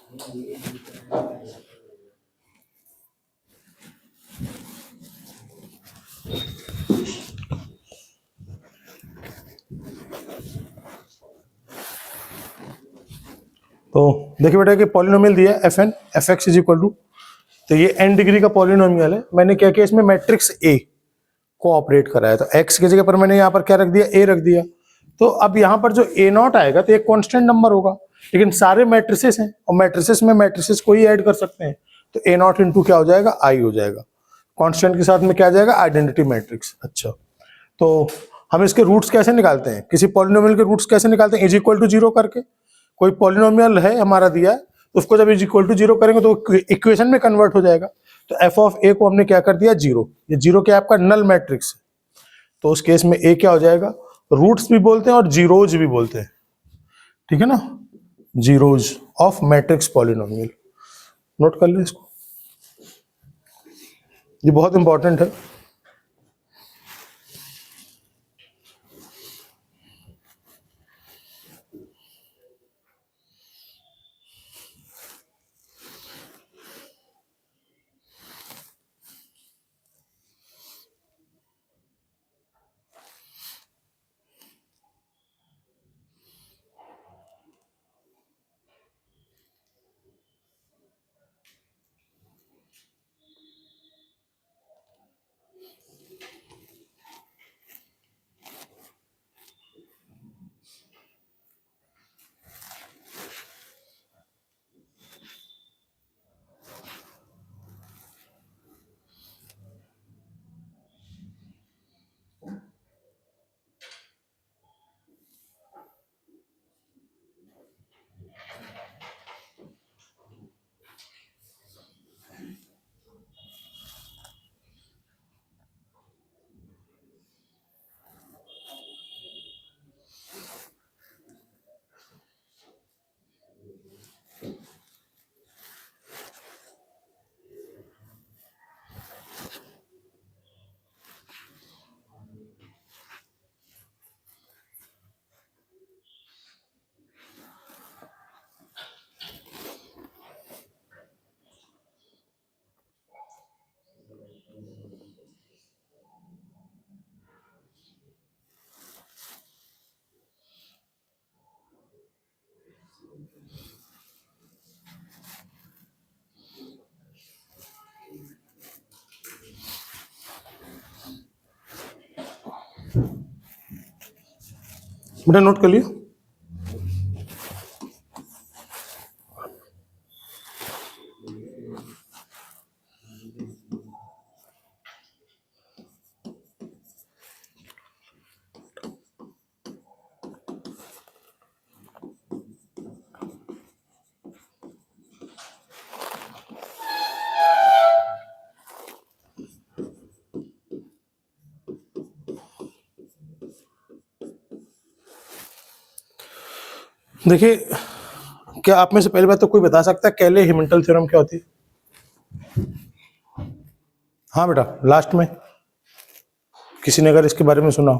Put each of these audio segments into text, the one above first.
तो देखिए बेटा कि पॉलिनोमियल दिया है F N F x is equal to, तो ये एन डिग्री का पॉलिनोमियल है। मैंने क्या किया, इसमें मैट्रिक्स ए को ऑपरेट कराया, तो एक्स की जगह पर मैंने यहाँ पर क्या रख दिया, ए रख दिया। तो अब यहाँ पर जो ए नॉट आएगा तो एक कांस्टेंट नंबर होगा, लेकिन सारे मैट्रिसेस हैं और मैट्रिसेस में मैट्रिसेस को ही ऐड कर सकते हैं, तो ए नॉट इंटू क्या हो जाएगा, आई हो जाएगा। कांस्टेंट के साथ में क्या आ जाएगा, आइडेंटिटी मैट्रिक्स। अच्छा, तो हम इसके रूट्स कैसे निकालते हैं, किसी पॉलिनोमियल के रूट्स कैसे निकालते हैं, इज इक्वल टू जीरो करके। कोई पॉलिनोमियल है हमारा दिया है, तो उसको जब इज इक्वल टू जीरो करेंगे तो इक्वेशन में कन्वर्ट हो जाएगा। तो एफ ऑफ ए को हमने क्या कर दिया, जीरो। ये जीरो क्या आपका नल मैट्रिक्स है, तो उस केस में ए क्या हो जाएगा, रूट्स भी बोलते हैं और जीरोज भी बोलते हैं, ठीक है ना, zeros of matrix polynomial. Note कर ले इसको, ये बहुत इंपॉर्टेंट है। बेटा नोट कर लिया। देखिए, क्या आप में से पहली बात तो कोई बता सकता है कैले हिमिल्टन थ्योरम क्या होती है? हाँ बेटा, लास्ट में किसी ने अगर इसके बारे में सुना हो।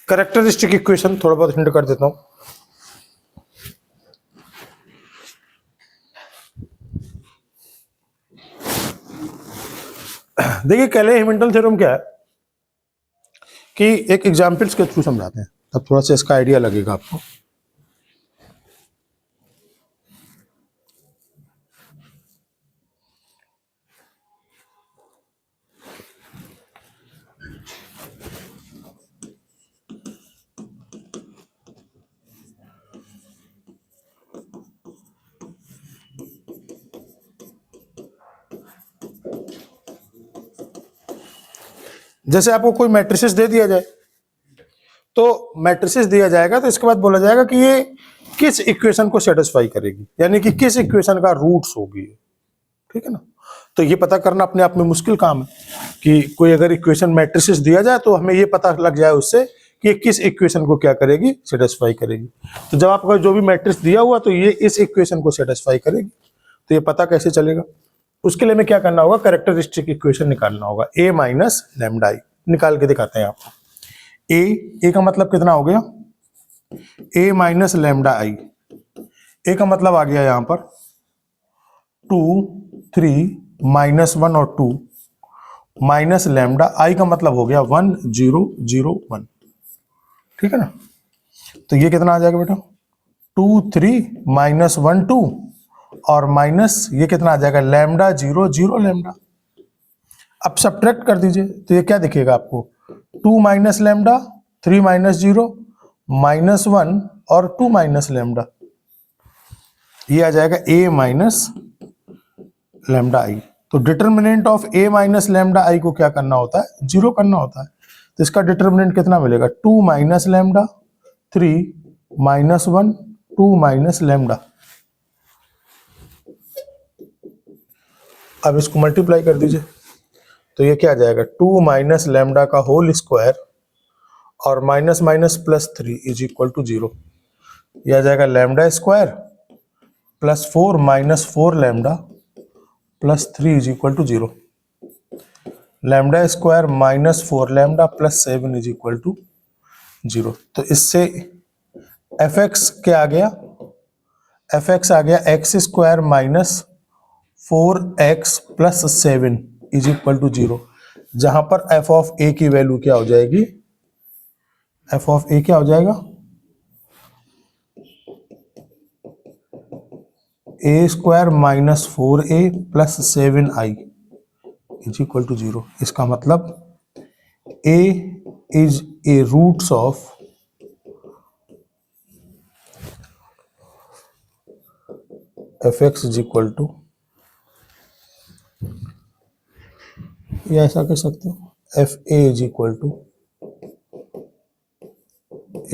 कैरेक्टरिस्टिक इक्वेशन, थोड़ा बहुत हिंट कर देता हूं। देखिए कैले हिमिल्टन थ्योरम क्या है कि एक एग्जाम्पल्स के थ्रू समझाते हैं, तब थोड़ा सा इसका आइडिया लगेगा आपको। जैसे आपको कोई मैट्रिसेस दे दिया जाए, तो मैट्रिसेस दिया जाएगा तो इसके बाद बोला जाएगा कि ये किस इक्वेशन को सेटिस्फाई करेगी, यानी कि किस इक्वेशन का रूट्स होगी, ठीक है ना। तो ये पता करना अपने आप में मुश्किल काम है कि कोई अगर इक्वेशन मैट्रिसेस दिया जाए तो हमें ये पता लग जाए उससे कि ये किस इक्वेशन को क्या करेगी, सेटिस्फाई करेगी। तो जब आपका जो भी मैट्रिक्स दिया हुआ तो ये इस इक्वेशन को सेटिस्फाई करेगी, तो ये पता कैसे चलेगा? उसके लिए हमें क्या करना होगा, कैरेक्टरिस्टिक इक्वेशन निकालना होगा, ए माइनस लैम्डा आई। निकाल के दिखाते हैं आपको। ए का मतलब कितना हो गया, ए माइनस लैम्डा आई ए का मतलब आ गया यहां पर 2 3 -1 और 2 माइनस लैम्डा, आई का मतलब हो गया 1 0 0 1। ठीक है ना, तो ये कितना आ जाएगा बेटा 2 3 -1 2 और माइनस ये कितना आ जाएगा लैम्डा 0 0 लैम्डा। अब सब्ट्रैक्ट कर दीजिए तो ये क्या दिखेगा आपको 2 माइनस लैम्डा 3 माइनस 0 -1 और 2 माइनस लैम्डा, ये आ जाएगा a माइनस लैम्डा आई। तो determinant of a minus lambda I को क्या करना होता है, जीरो करना होता है। तो इसका डिटर्मिनेंट कितना मिलेगा 2 माइनस लैम्डा 3 -1 2 माइनस लैम्डा। अब इसको मल्टीप्लाई कर दीजिए तो ये क्या आ जाएगा 2 माइनस लैम्डा का होल स्क्वायर और minus minus plus 3 is equal to 0। यह आ जाएगा lambda square plus 4 minus 4 lambda plus 3 is equal to 0। Lambda square minus 4 lambda plus 7 is equal to 0। तो इससे एफ एक्स क्या आ गया, एफ एक्स आ गया X square minus 4x plus 7 is equal to 0, जहां पर एफ ऑफ ए की value क्या हो जाएगी, एफ ऑफ ए क्या हो जाएगा A square minus 4a plus 7i is equal to 0। इसका मतलब a is A roots of f x is equal to, या ऐसा कह सकते हो f A is equal to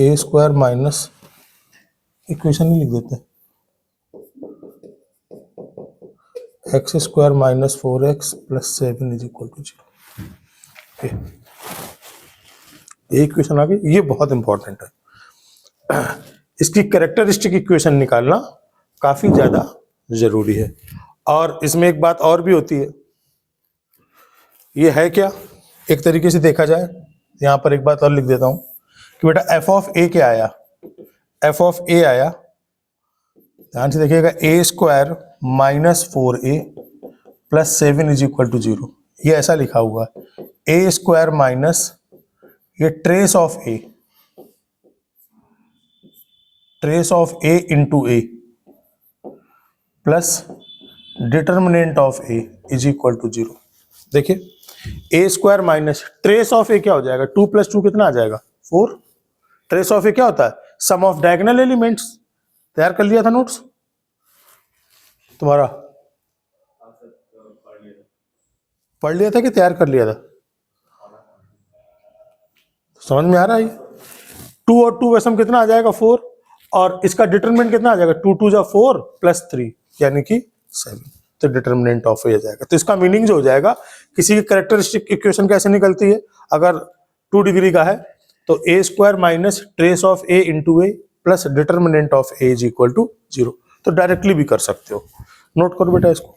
A square minus, equation ही लिख देते x square minus 4x plus 7 is equal to 0। ये इक्वेशन आ गई, ये बहुत इंपॉर्टेंट है। इसकी कैरेक्टरिस्टिक इक्वेशन निकालना काफी ज्यादा जरूरी है। और इसमें एक बात और भी होती है, ये है क्या, एक तरीके से देखा जाए यहां पर एक बात और लिख देता हूं कि बेटा एफ ऑफ ए क्या आया, एफ ऑफ ए आया, ध्यान से देखिएगा A square minus 4a plus 7 is equal to 0। ये ऐसा लिखा हुआ है ए स्क्वायर माइनस ये trace of A, trace of A into A plus determinant of A is equal to 0। देखिए A square minus trace of A क्या हो जाएगा 2 प्लस 2 कितना आ जाएगा 4। ट्रेस ऑफ ए क्या होता है सम ऑफ डायगोनल एलिमेंट्स। तैयार कर लिया था नोट्स तुम्हारा, पढ़ लिया था कि तैयार कर लिया था, समझ में आ रहा है। 2 और 2 वैसम कितना आ जाएगा 4 और इसका डिटरमिनेंट कितना आ जाएगा 2 2 जा 4 प्लस 3 यानी कि 7। तो डिटरमिनेंट ऑफ ए जाएगा। तो इसका मीनिंग जो हो जाएगा किसी की कैरेक्टरिस्टिक इक्वेशन कैसे निकलती है, अगर 2 डिग्री का है तो ए square minus trace of A into A plus determinant of A is equal to 0। तो डायरेक्टली भी कर सकते हो, नोट करो बेटा इसको।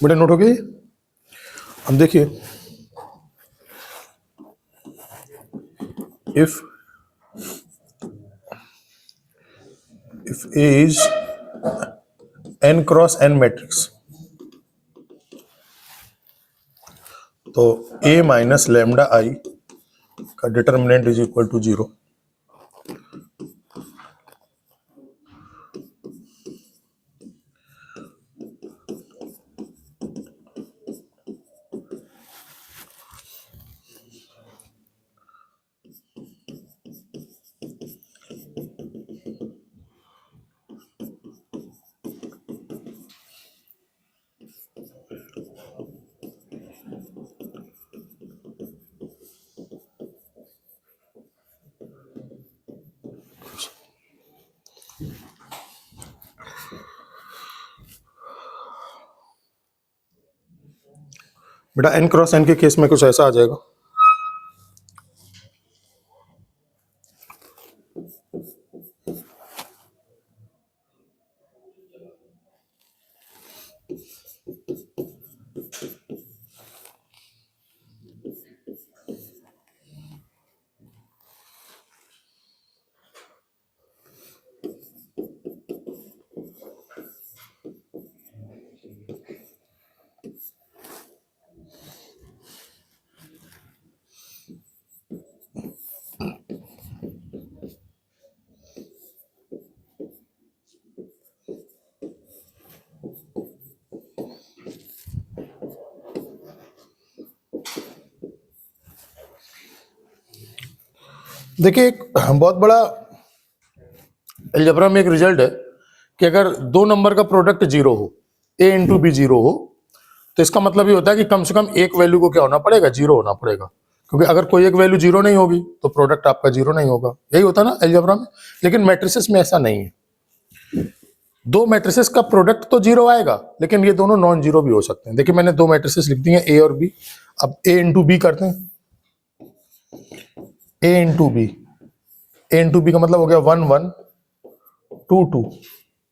बेटा नोट हो गया ये? अब देखिए, if A is n cross n matrix, तो A माइनस लैम्डा आई का डिटर्मिनेंट इज इक्वल टू 0। बेटा n क्रॉस n के केस में कुछ ऐसा आ जाएगा, देखिए एक बहुत बड़ा अलजेब्रा में एक रिजल्ट है कि अगर दो नंबर का प्रोडक्ट जीरो हो, a इंटू बी जीरो हो, तो इसका मतलब ये होता है कि कम से कम एक वैल्यू को क्या होना पड़ेगा, जीरो होना पड़ेगा, क्योंकि अगर कोई एक वैल्यू जीरो नहीं होगी तो प्रोडक्ट आपका जीरो नहीं होगा। यही होता है ना अलजेब्रा में। लेकिन मैट्रिसेस में ऐसा नहीं है। दो मैट्रिसेस का प्रोडक्ट तो जीरो आएगा, लेकिन ये दोनों नॉन जीरो भी हो सकते हैं। देखिए मैंने दो मैट्रिसेस लिख दी हैं, ए और बी। अब a इंटू बी करते हैं, a into B, a into B का मतलब हो गया 1 1 2 2,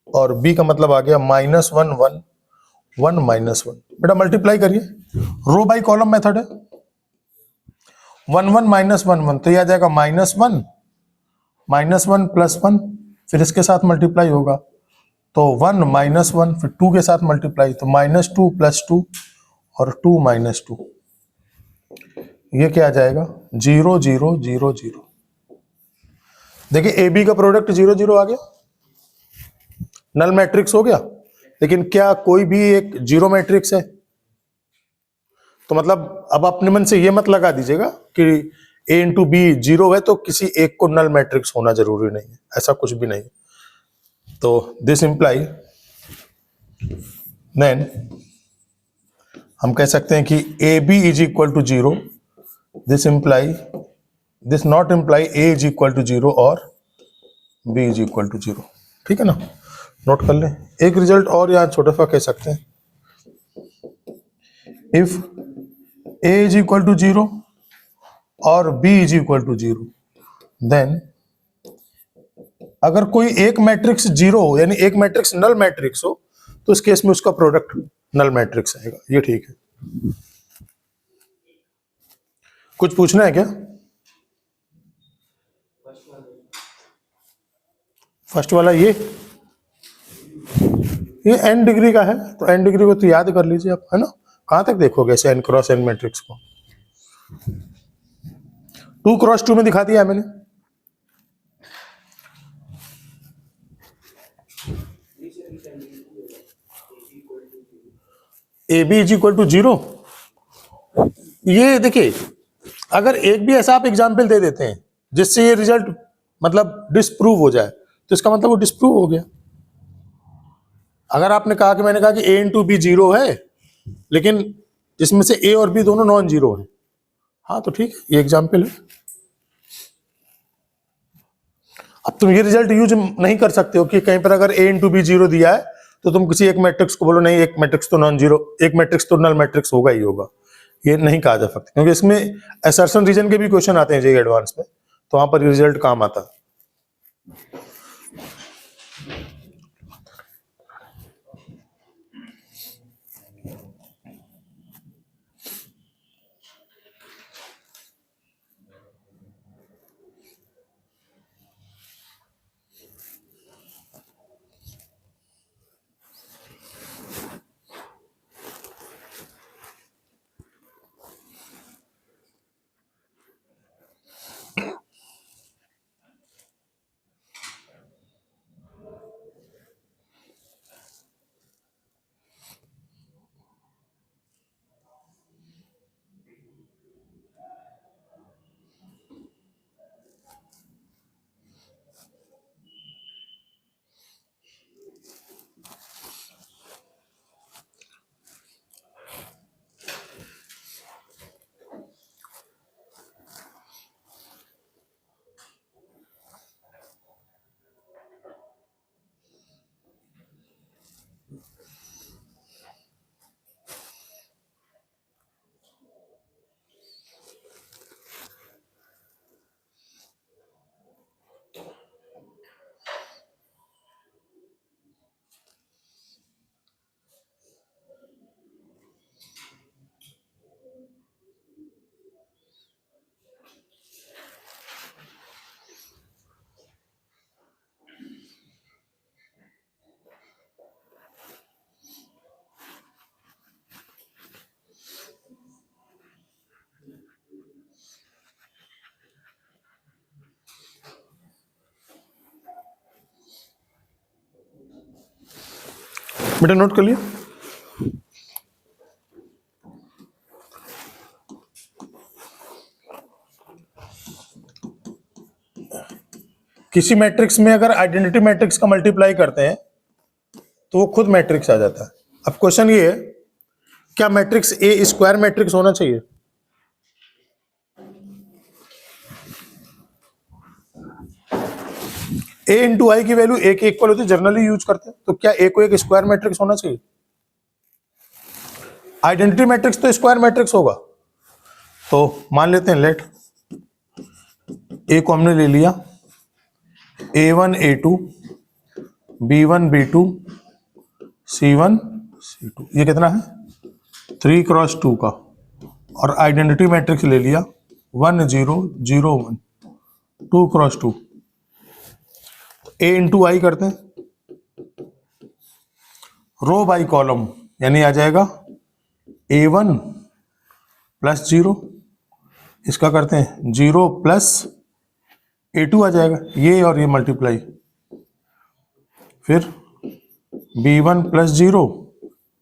और b का मतलब आ गया -1 1 1 -1। बेटा मल्टीप्लाई करिए, रो बाई कॉलम मेथड है। 1 1 -1 1, तो ये आ जाएगा -1 -1 +1, फिर इसके साथ मल्टीप्लाई होगा तो 1 -1, फिर 2 के साथ मल्टीप्लाई तो -2 +2 और 2 -2। ये क्या आ जाएगा 0 0 0 0। देखिए ए बी का प्रोडक्ट 0 0 आ गया, नल मैट्रिक्स हो गया। लेकिन क्या कोई भी एक जीरो मैट्रिक्स है? तो मतलब अब अपने मन से ये मत लगा दीजिएगा कि a इंटू बी जीरो है तो किसी एक को नल मैट्रिक्स होना जरूरी नहीं है, ऐसा कुछ भी नहीं। तो दिस इंप्लाई, देन हम कह सकते हैं कि A B is equal to 0, this imply, this not imply a is equal to 0 और b इज इक्वल टू 0। ठीक है ना, नोट कर लें। एक रिजल्ट और यहां छोटा सा कह सकते हैं, if a is equal to 0 और b is equal to 0, then अगर कोई एक मैट्रिक्स जीरो हो, यानी एक मैट्रिक्स नल मैट्रिक्स हो, तो इस केस में उसका प्रोडक्ट नल मैट्रिक्स आएगा। ये ठीक है। कुछ पूछना है क्या? फर्स्ट वाला ये n डिग्री का है, तो n डिग्री को तो याद कर लीजिए आप, है ना। कहां तक देखोगे ऐसे n क्रॉस n मैट्रिक्स को? 2 क्रॉस 2 में दिखा दिया है मैंने। A B is equal to 0। ये देखिए, अगर एक भी ऐसा आप एग्जाम्पल दे देते हैं जिससे ये रिजल्ट मतलब डिस्प्रूव हो जाए, तो इसका मतलब वो डिस्प्रूव हो गया। अगर आपने कहा कि मैंने कहा कि a इंटू बी जीरो है, लेकिन इसमें से a और b दोनों नॉन जीरो हैं, हाँ तो ठीक है, ये एग्जाम्पल है। अब तुम ये रिजल्ट यूज नहीं कर सकते हो कि कहीं पर अगर a इंटू बी जीरो दिया है तो तुम किसी एक मैट्रिक्स को बोलो नहीं, एक मैट्रिक्स तो नॉन जीरो, एक मैट्रिक्स तो नल मैट्रिक्स होगा ही होगा। ये नहीं कहा जा सकता, क्योंकि इसमें असर्शन रीजन के भी क्वेश्चन आते हैं जेईई एडवांस में, तो वहां पर रिजल्ट काम आता है। बेटा नोट कर लिया। किसी मैट्रिक्स में अगर आइडेंटिटी मैट्रिक्स का मल्टीप्लाई करते हैं तो वो खुद मैट्रिक्स आ जाता है। अब क्वेश्चन ये है, क्या मैट्रिक्स ए स्क्वायर मैट्रिक्स होना चाहिए? ए इंटू आई की वैल्यू ए के इक्वल होती है, जनरली यूज करते हैं, तो क्या ए को एक स्क्वायर मैट्रिक्स होना चाहिए? आइडेंटिटी मैट्रिक्स तो स्क्वायर मैट्रिक्स होगा। तो मान लेते हैं लेट ए को हमने ले लिया A1 A2 B1 B2 C1 C2, ये कितना है 3 क्रॉस 2 का, और आइडेंटिटी मैट्रिक्स ले लिया 1 0 0 1 2 क्रॉस 2। ए इंटू आई करते हैं, रो बाई कॉलम, यानी आ जाएगा A1 प्लस 0, इसका करते हैं 0 प्लस A2 आ जाएगा, ये और ये मल्टीप्लाई, फिर B1 plus 0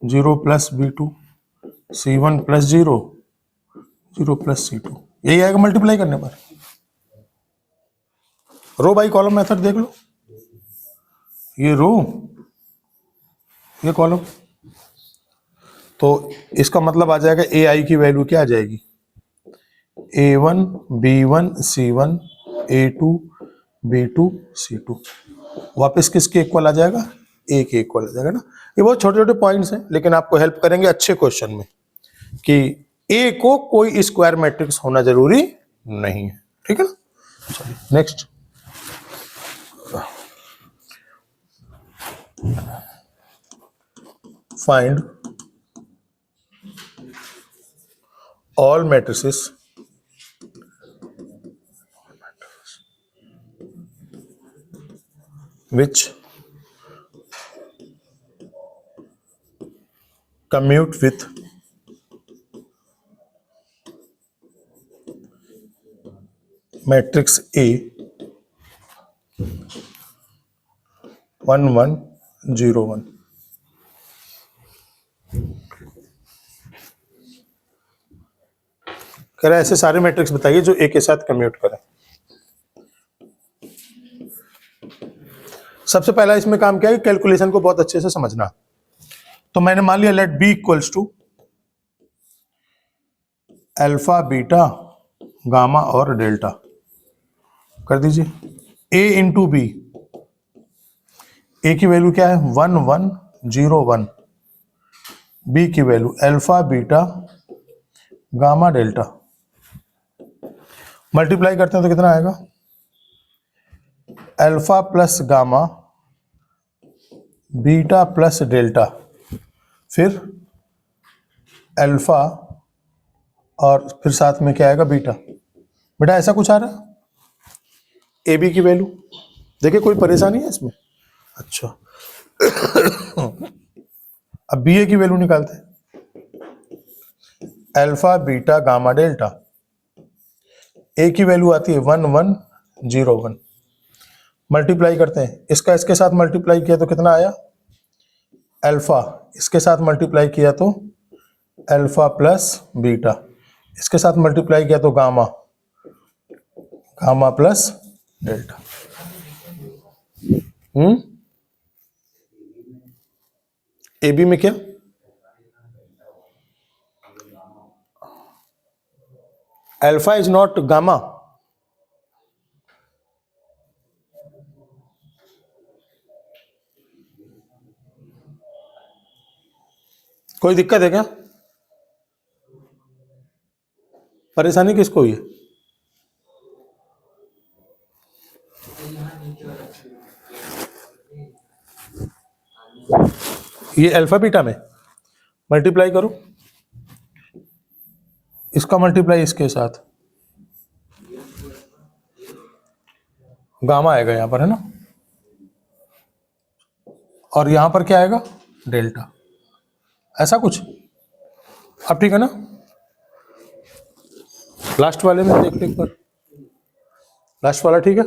0 plus B2 C1 plus 0 0 plus C2, यही आएगा मल्टीप्लाई करने पर। रो बाई कॉलम मेथड देख लो, ये रो ये कॉलम, तो इसका मतलब आ जाएगा ए आई की वैल्यू क्या आ जाएगी A1 B1 C1 A2 B2 C2, वापस किसके इक्वल आ जाएगा ए के इक्वल आ जाएगा ना। ये बहुत छोटे छोटे पॉइंट्स हैं, लेकिन आपको हेल्प करेंगे अच्छे क्वेश्चन में कि ए को कोई स्क्वायर मैट्रिक्स होना जरूरी नहीं है, ठीक है ना। चलिए next, find all matrices which commute with matrix A 1 1 0 1। कह रहा है ऐसे सारे मैट्रिक्स बताइए जो ए के साथ कम्यूट करें। सबसे पहला इसमें काम क्या है, कैलकुलेशन को बहुत अच्छे से समझना। तो मैंने मान लिया let B equals to alpha beta gamma और डेल्टा, कर दीजिए ए इंटू बी, ए की वैल्यू क्या है 1 1 0 1, बी की value alpha beta gamma delta, multiply करते हैं तो कितना आएगा alpha plus gamma beta plus delta, फिर अल्फा और फिर साथ में क्या आएगा बीटा। बेटा ऐसा कुछ आ रहा है ए बी की वैल्यू, देखिए कोई परेशानी है इसमें। अच्छा अब बी ए की वैल्यू निकालते हैं, अल्फा बीटा गामा डेल्टा, ए की वैल्यू आती है 1 1 0 1, मल्टीप्लाई करते हैं, इसका इसके साथ मल्टीप्लाई किया तो कितना आया अल्फा, इसके साथ मल्टीप्लाई किया तो अल्फा प्लस बीटा, इसके साथ मल्टीप्लाई किया तो gamma, gamma plus delta. A B में क्या अल्फा इज नॉट गामा, कोई दिक्कत है क्या, परेशानी किसको हुई है? ये अल्फा बीटा में मल्टीप्लाई करो, इसका मल्टीप्लाई इसके साथ, गामा आएगा यहां पर, है ना, और यहां पर क्या आएगा डेल्टा, ऐसा कुछ। अब ठीक है ना, लास्ट वाले में देख लो एक बार, लास्ट वाला ठीक है।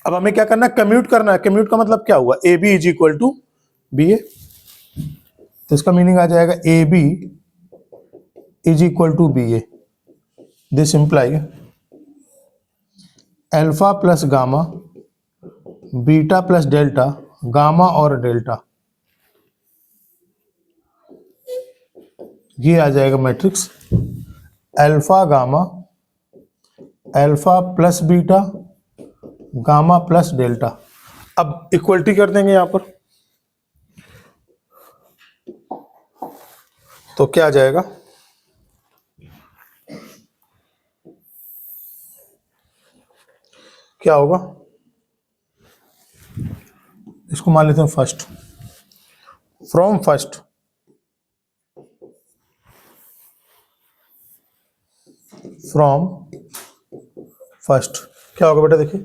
अब हमें क्या करना है, कम्यूट करना है। कम्यूट का मतलब क्या हुआ, A B is equal to B A, तो इसका मीनिंग आ जाएगा A B is equal to B A. This imply alpha plus gamma beta plus delta gamma और डेल्टा, ये आ जाएगा matrix alpha gamma alpha plus beta gamma plus delta. अब equality कर देंगे यहां पर, तो क्या आ जाएगा, क्या होगा, इसको मान लेते हैं first, from first from first क्या होगा बेटा, देखिए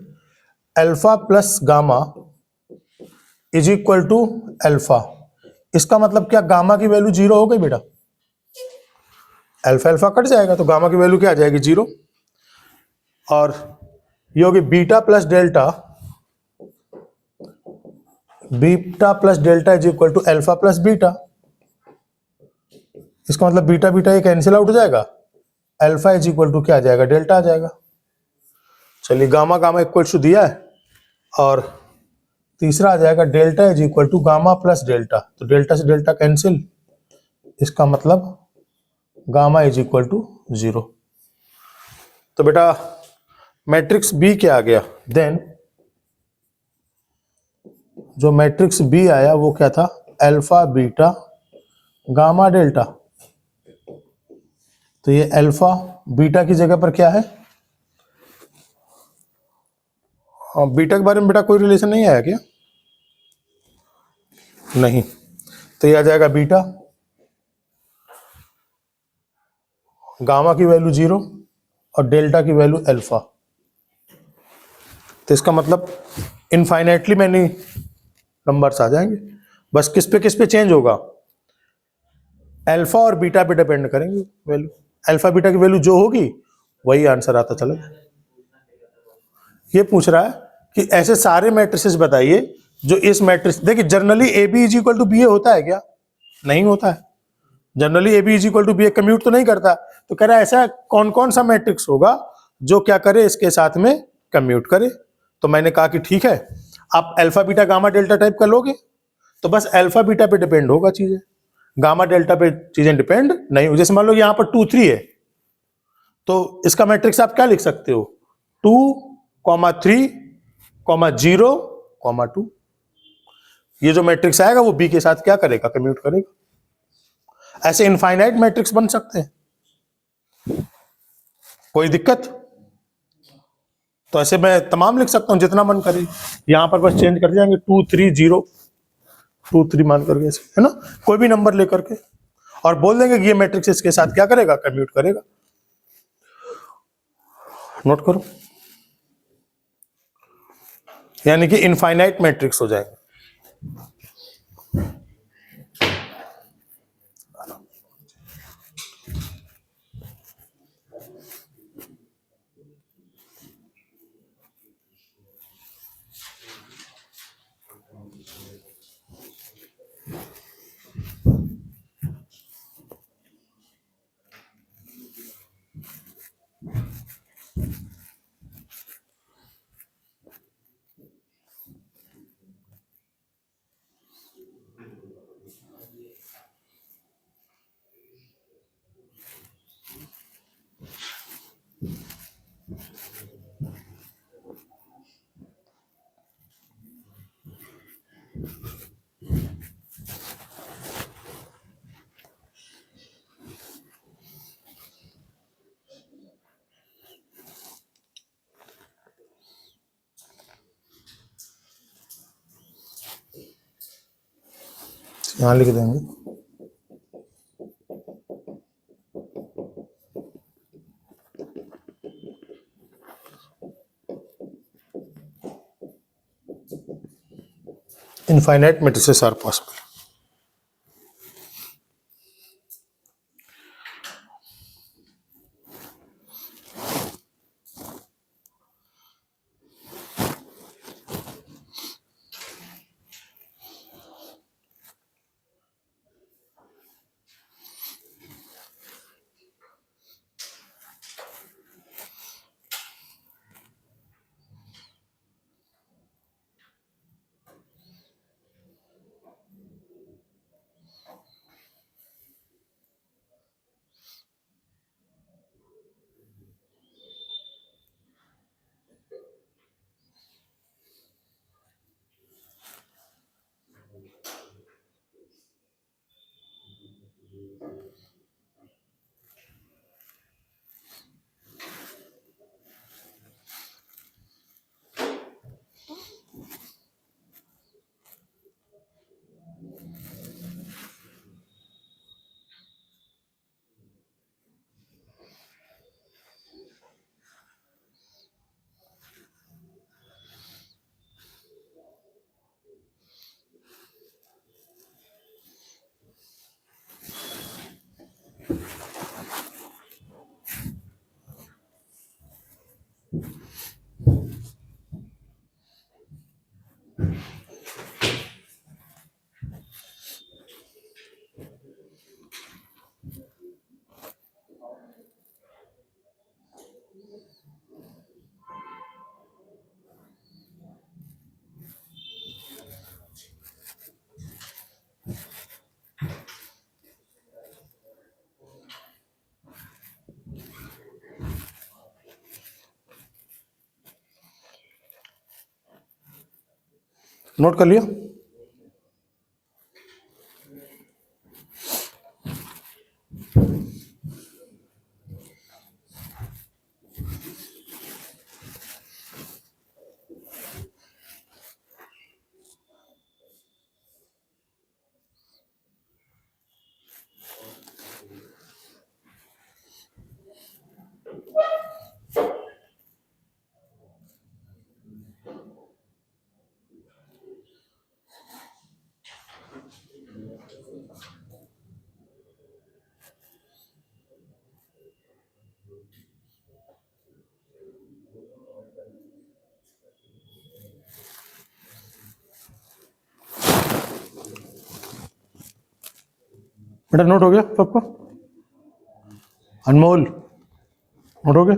alpha plus gamma is equal to alpha. इसका मतलब क्या, गामा की वैल्यू जीरो हो गई बेटा, अल्फा अल्फा कट जाएगा तो गामा की वैल्यू क्या आ जाएगी, जीरो। और ये होगी beta plus delta, beta plus delta is equal to alpha plus beta. इसका मतलब बीटा बीटा ये कैंसिल आउट हो जाएगा, अल्फा इज इक्वल टू क्या आ जाएगा, डेल्टा आ जाएगा। चलिए गामा गामा इक्वल टू दिया है, और तीसरा आ जाएगा delta is equal to gamma plus delta, तो डेल्टा से डेल्टा कैंसिल, इसका मतलब gamma is equal to zero. तो बेटा मैट्रिक्स बी क्या आ गया, देन जो मैट्रिक्स बी आया वो क्या था, अल्फा बीटा गामा डेल्टा। तो ये अल्फा बीटा की जगह पर क्या है, बीटा के बारे में बेटा कोई रिलेशन नहीं आया क्या, नहीं, तो ये आ जाएगा बीटा, गामा की वैल्यू जीरो और डेल्टा की वैल्यू अल्फा। तो इसका मतलब इनफाइनाइटली मैनी नंबर्स आ जाएंगे, बस किस पे चेंज होगा, अल्फा और बीटा पे डिपेंड करेंगे वैल्यू, अल्फा बीटा की वैल्यू जो होगी वही आंसर आता चलेगा। ये पूछ रहा है कि ऐसे सारे मैट्रिसेस बताइए जो इस मैट्रिक्स, देखिए generally A B is equal to B A होता है क्या, नहीं होता है, generally A B is equal to B A commute तो नहीं करता। तो कह रहा है ऐसा कौन कौन सा मैट्रिक्स होगा जो क्या करे, इसके साथ में कम्यूट करे। तो मैंने कहा कि ठीक है, आप alpha beta gamma delta type कर लोगे तो बस अल्फा बीटा पे डिपेंड होगा चीजें, गामा डेल्टा पे चीजें डिपेंड नहीं हो। जैसे मान लो यहां पर 2 3 है, तो इसका मैट्रिक्स आप क्या लिख सकते हो, 2, 3, 0, 2। ये जो मैट्रिक्स आएगा वो बी के साथ क्या करेगा, कम्यूट करेगा। ऐसे इनफाइनाइट मैट्रिक्स बन सकते हैं, कोई दिक्कत, तो ऐसे मैं तमाम लिख सकता हूं जितना मन करे, यहां पर बस चेंज कर जाएंगे 2 3 0 2 3 मान करके ऐसे, है ना, कोई भी नंबर लेकर के, और बोल देंगे कि ये मैट्रिक्स इसके साथ क्या करेगा, कम्यूट करेगा। नोट करो, यानी कि इनफाइनाइट मैट्रिक्स हो जाएगा। यहां लिख देंगे infinite matrices are possible. Note कर लिया? बेटा नोट हो गया सबको? अनमोल नोट हो गया?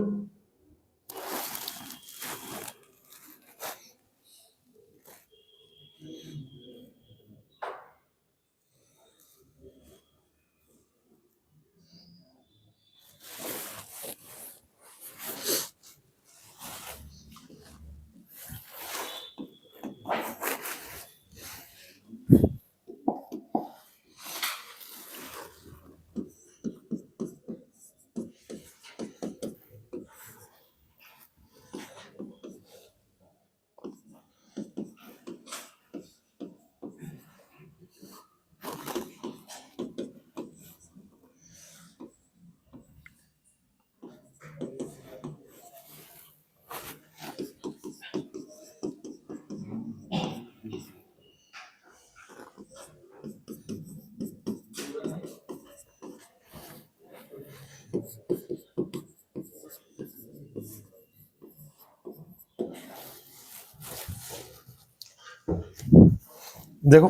देखो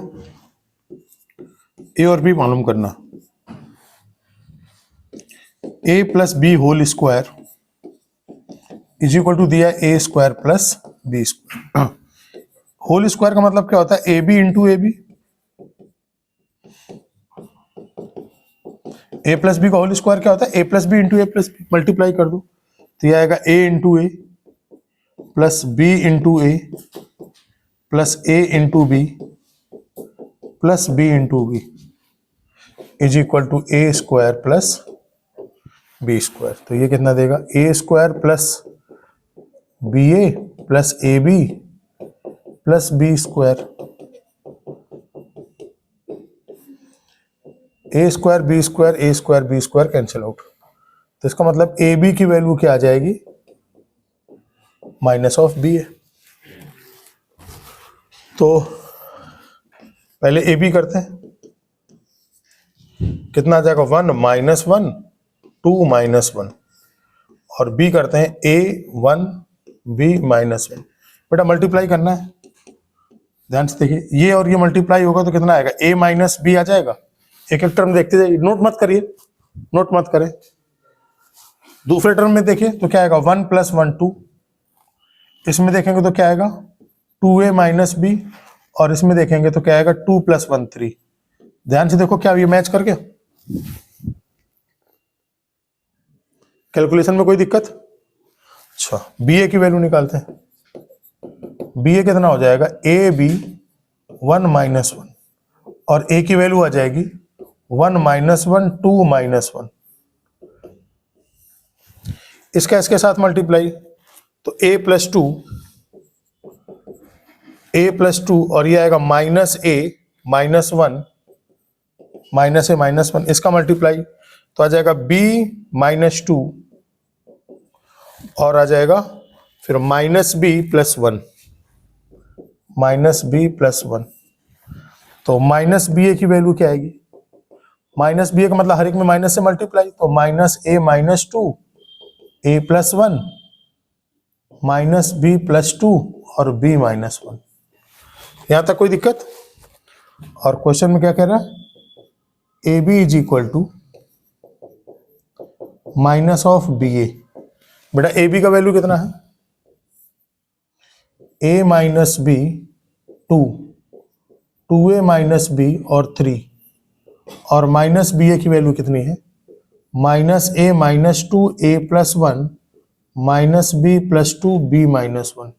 ए और बी मालूम करना। A plus B whole square is equal to दिया A square plus B square. Whole square का मतलब क्या होता है? A B into A B. A plus B का होल स्क्वायर क्या होता है? A plus B into A plus B. Multiply कर दो तो यह आएगा A into A plus B into A plus A into B plus B into B is equal to A square plus B square. तो ये कितना देगा? A square plus B A plus A B plus B square. A square B square, A square B square cancel out. तो इसका मतलब A B की value क्या आ जाएगी? Minus of B A. तो पहले ए बी करते हैं, कितना आ जाएगा? 1 माइनस 1 2 माइनस 1। और बी करते हैं ए 1 बी माइनस 1। बेटा मल्टीप्लाई करना है, ध्यान से देखिए, ये और ये मल्टीप्लाई होगा तो कितना आएगा? ए माइनस बी आ जाएगा। एक एक टर्म देखते जाइए, नोट मत करिए, नोट मत करें। दूसरे टर्म में देखिए तो क्या आएगा? 1 प्लस 1 2। इसमें देखेंगे तो क्या आएगा? 2a minus B. और इसमें देखेंगे तो क्या आएगा? 2 प्लस 1 3। ध्यान से देखो, क्या ये मैच कर गया? कैलकुलेशन में कोई दिक्कत? अच्छा, बी ए की वैल्यू निकालते हैं। बी ए कितना हो जाएगा? ए बी 1 माइनस 1 और ए की वैल्यू आ जाएगी 1 माइनस 1 2 माइनस 1। इसका इसके साथ मल्टीप्लाई तो a प्लस 2 a प्लस 2 और ये आएगा minus A minus 1 minus A minus 1। इसका मल्टीप्लाई तो आ जाएगा b माइनस 2 और आ जाएगा फिर minus B plus 1, minus B plus 1। तो माइनस बी ए की वैल्यू क्या आएगी? माइनस बी ए का मतलब हर एक में माइनस से मल्टीप्लाई, तो minus A minus 2 A plus 1 minus B plus 2 और बी माइनस 1। यहां तक कोई दिक्कत? और क्वेश्चन में क्या कह रहा है? A B is equal to minus of B A. बेटा ए बी का वैल्यू कितना है? A minus B 2, 2a minus B और 3, और माइनस बी ए की वैल्यू कितनी है? Minus A minus 2 A plus 1 minus B plus 2 B minus 1।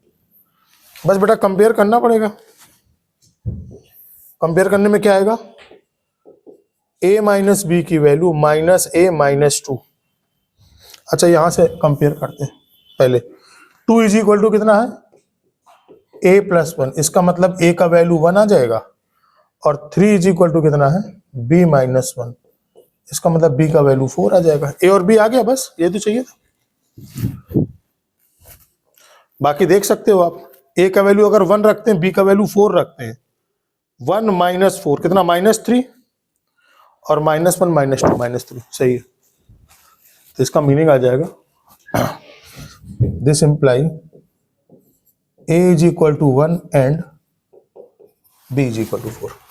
बस बेटा कंपेयर करना पड़ेगा। कंपेयर करने में क्या आएगा? a माइनस बी की वैल्यू माइनस ए माइनस 2। अच्छा यहां से कंपेयर करते हैं पहले। 2 इज इक्वल टू कितना है? a प्लस 1, इसका मतलब a का वैल्यू 1 आ जाएगा, और 3 इज इक्वल टू कितना है? b माइनस 1, इसका मतलब b का वैल्यू 4 आ जाएगा। a और b आ गया, बस ये तो चाहिए था। बाकी देख सकते हो आप, a का वैल्यू अगर 1 रखते हैं, b का वैल्यू 4 रखते हैं, 1 माइनस 4 कितना? -3, और -1 -2 -3, सही है। तो इसका मीनिंग आ जाएगा this imply a is equal to 1 and b is equal to 4।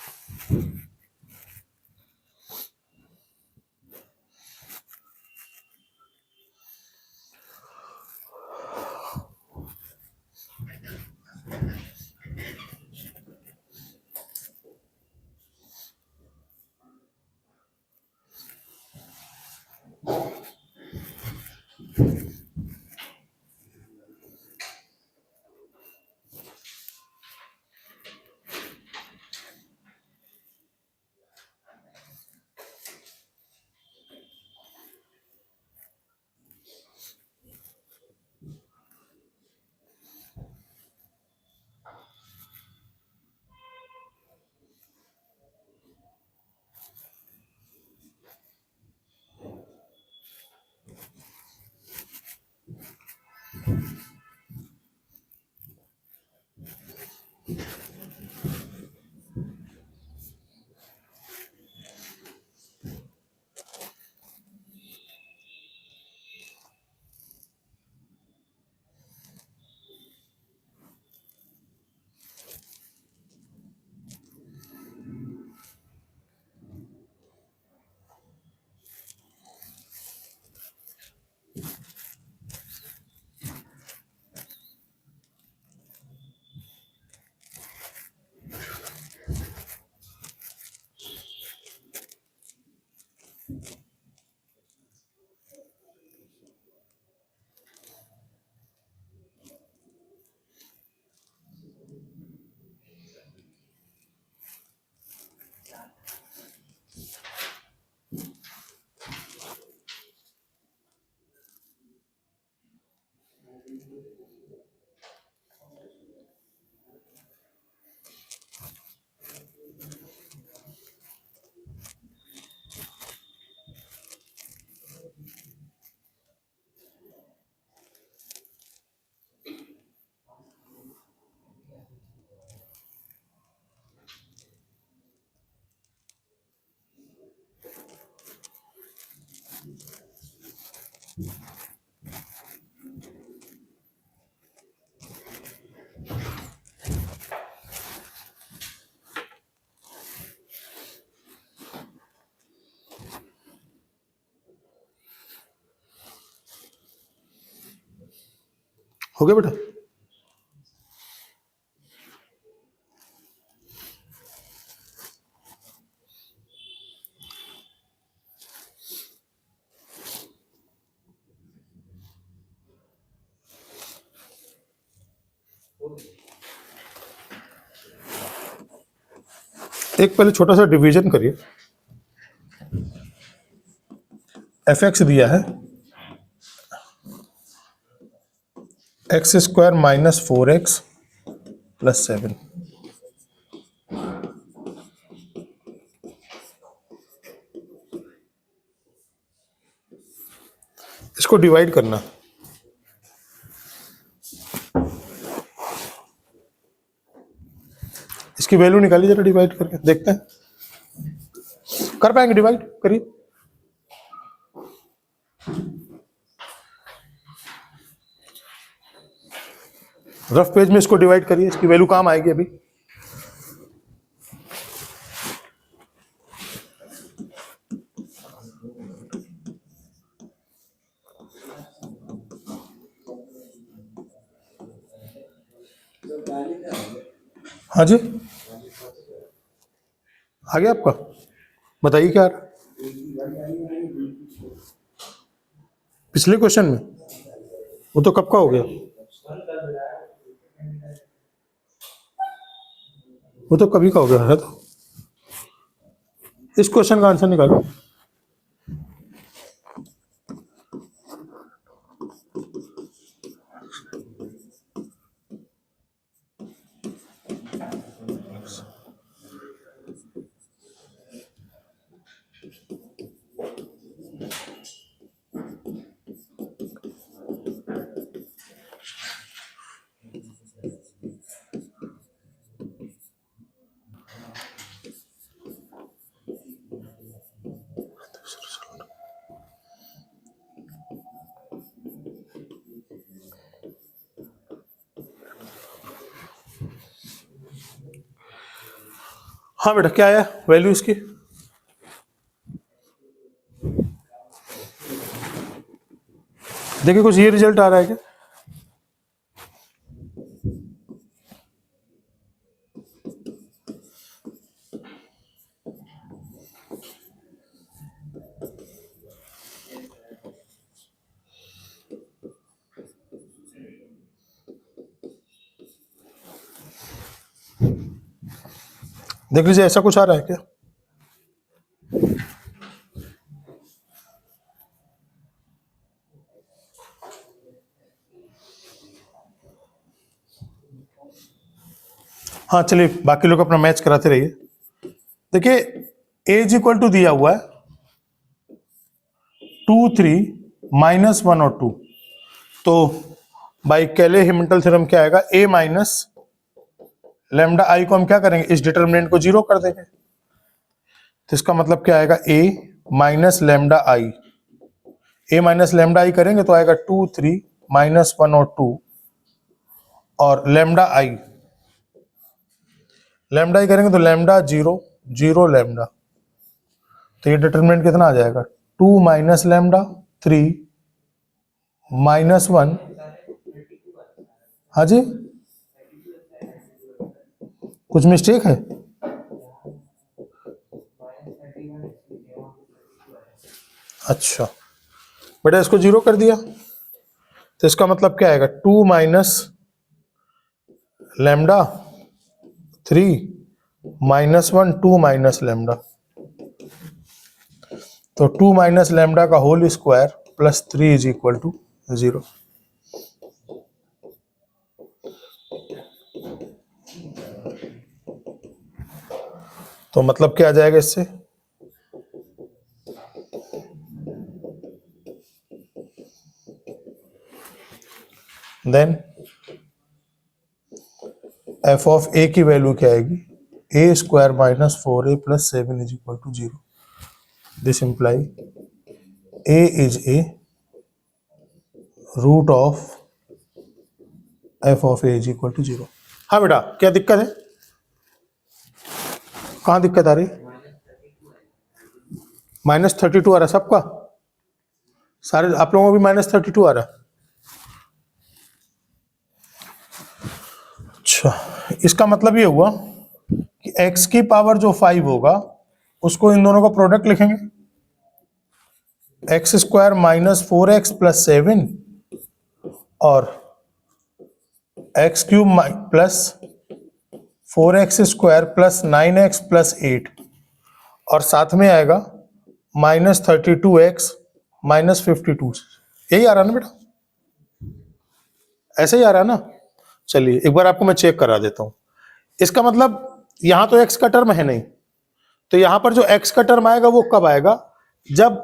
हो गया बेटा? एक पहले छोटा सा डिवीजन करिए। fx दिया है x square minus 4x plus 7। इसको डिवाइड करना। इसकी वैल्यू निकालिए जरा, डिवाइड करके देखते हैं कर पाएंगे। डिवाइड करिए। रफ पेज में इसको डिवाइड करिए, इसकी वैल्यू काम आएगी अभी। हाँ जी, आ गया आपका, बताइए क्या आ रहा है? पिछले क्वेश्चन में वो तो कब का हो गया, वो तो कभी का हो गया है। तो इस क्वेश्चन का आंसर निकालो। हाँ बेटा, क्या आया वैल्यू इसकी? देखिए कुछ ये रिजल्ट आ रहा है क्या? देख लीजिए, ऐसा कुछ आ रहा है क्या? हाँ चलिए, बाकी लोग अपना मैच कराते रहिए। देखिए ए इज इक्वल टू दिया हुआ है 2 3 -1 और 2, तो बाई कैले हिमिल्टन थ्योरम क्या आएगा, ए माइनस लैम्डा आई को हम क्या करेंगे, इस डिटर्मिनेंट को 0 कर देंगे। तो इसका मतलब क्या आएगा, ए माइनस लैम्डा आई, ए माइनस लैम्डा आई करेंगे तो आएगा 2 3 -1 और 2, और लैम्डा आई करेंगे तो लैम्डा 0 0 लैम्डा, तो ये डिटरमिनेंट कितना आ जाएगा, 2 माइनस लैम्डा 3 -1। हाँ जी, कुछ मिस्टेक है? अच्छा बेटा, इसको 0 कर दिया तो इसका मतलब क्या आएगा, 2 माइनस लैम्डा 3 -1 2 माइनस लैम्डा, तो 2 माइनस लैम्डा का whole square plus 3 is equal to 0। तो मतलब क्या आ जाएगा इससे, देन एफ ऑफ ए की वैल्यू क्या आएगी, a square minus 4a plus 7 is equal to 0। This imply a is a root of f of A is equal to 0। हाँ बेटा, क्या दिक्कत है, कहाँ दिक्कत आ रही? -32 आ रहा है सबका, सारे आप लोगों को भी -32 आ रहा है। अच्छा, इसका मतलब ये हुआ कि x की पावर जो 5 होगा उसको इन दोनों का प्रोडक्ट लिखेंगे, x square minus 4x plus 7 और x cube plus 4x square plus 9x plus 8, और साथ में आएगा -32x -52। यही आ रहा है ना बेटा, ऐसे ही आ रहा है ना? चलिए एक बार आपको मैं चेक करा देता हूं। इसका मतलब यहां तो x का टर्म है नहीं, तो यहां पर जो x का टर्म आएगा वो कब आएगा, जब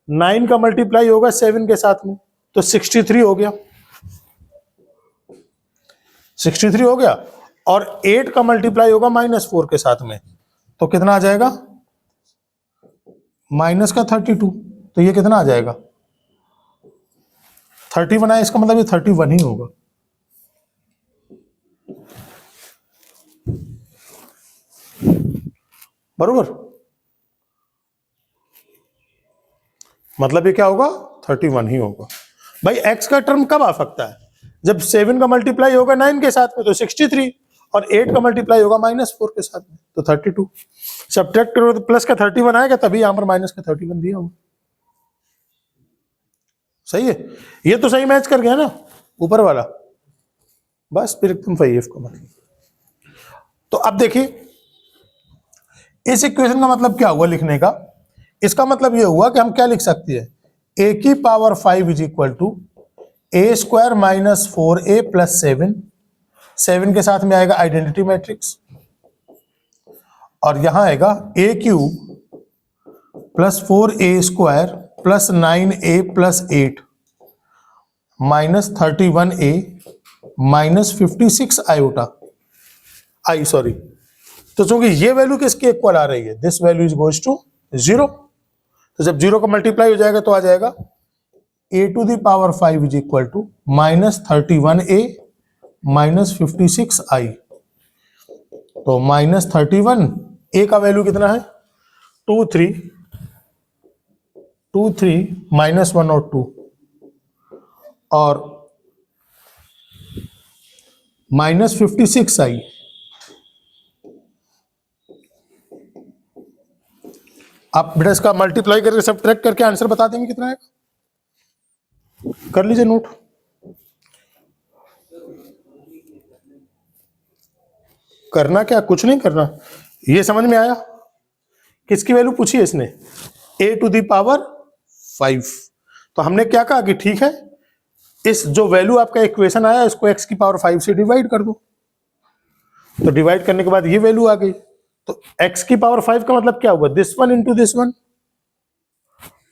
9 का मल्टीप्लाई होगा 7 के साथ में, तो 63 हो गया, 63 हो गया, और 8 का मल्टीप्लाई होगा -4 के साथ में, तो कितना आ जाएगा, माइनस का 32, तो ये कितना आ जाएगा, 31 आया, इसका मतलब ये 31 ही होगा। बरोबर, मतलब ये क्या होगा, 31 ही होगा। भाई x का टर्म कब आ सकता है, जब 7 का मल्टीप्लाई होगा 9 के साथ में तो 63, और 8 का मल्टीप्लाई होगा -4 के साथ में तो 32। सब्ट्रैक्ट करो तो प्लस का 31 आएगा, तभी यहां पर माइनस का 31 दिया होगा। सही है, ये तो सही मैच कर गया ना ऊपर वाला, बस फिर एकदम सही है इसको मतलब। तो अब देखिए इस इक्वेशन का मतलब क्या हुआ लिखने का, इसका मतलब ये हुआ कि हम क्या लिख सकते हैं, a की power 5 is equal to a square minus 4a plus 7 के साथ में आएगा आइडेंटिटी मैट्रिक्स, और यहां आएगा a cube plus 4a square plus 9a plus 8 minus 31a minus 56 iota I sorry. तो चूंकि ये वैल्यू किसके इक्वल आ रही है, this value is goes to 0, तो जब 0 का मल्टीप्लाई हो जाएगा तो आ जाएगा a to the power 5 is equal to minus 31a minus 56i। तो माइनस 31, a का वैल्यू कितना है 2 3 माइनस 1 और 2, और माइनस 56i। आप बेटा इसका मल्टीप्लाई करके सब्ट्रैक्ट करके आंसर बता देंगे कितना है, कर लीजिए नोट। करना क्या, कुछ नहीं करना, ये समझ में आया किसकी वैल्यू पूछी है इसने, a टू दी पावर 5। तो हमने क्या कहा कि ठीक है, इस जो वैल्यू आपका इक्वेशन आया इसको x की पावर 5 से डिवाइड कर दो, तो डिवाइड करने के बाद ये वैल्यू आ गई। तो x की पावर 5 का मतलब क्या हुआ, this one into this one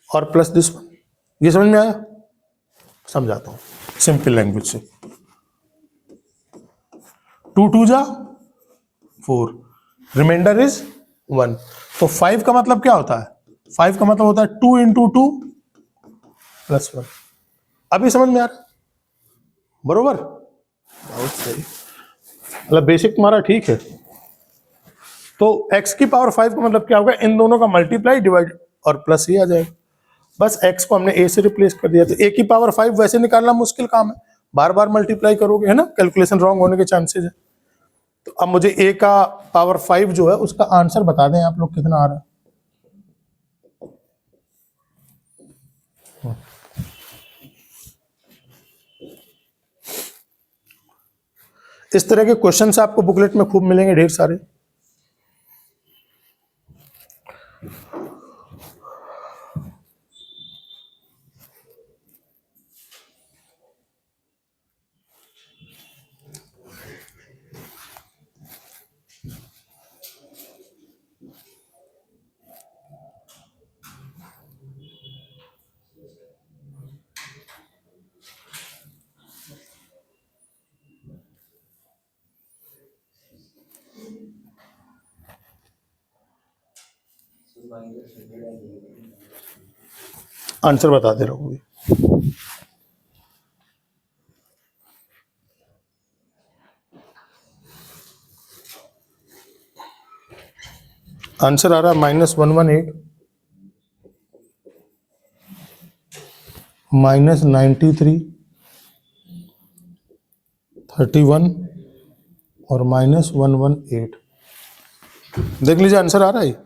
और प्लस दिस वन। ये समझ में आया, समझाता हूं सिंपल लैंग्वेज से। 2 2 जा 4, रिमाइंडर इज 1। तो 5 का मतलब क्या होता है, 5 का मतलब होता है 2 इंटू 2 प्लस 1। अभी समझ में आ रहा, बरोबर, बहुत सही, मतलब बेसिक तुम्हारा ठीक है। तो x की पावर 5 का मतलब क्या होगा, इन दोनों का मल्टीप्लाई डिवाइड और प्लस ही आ जाएगा, बस x को हमने a से रिप्लेस कर दिया। तो a की पावर 5 वैसे निकालना मुश्किल काम है, बार बार मल्टीप्लाई करोगे है ना, कैलकुलेशन रॉन्ग होने के चांसेस है। तो अब मुझे a का पावर 5 जो है उसका आंसर बता दें आप लोग कितना आ रहा है। इस तरह के क्वेश्चन आपको बुकलेट में खूब मिलेंगे, ढेर सारे। आंसर बता दे रहा हूँ, आंसर आ रहा है -118 -93 31 और -118। देख लीजिए आंसर आ रहा है।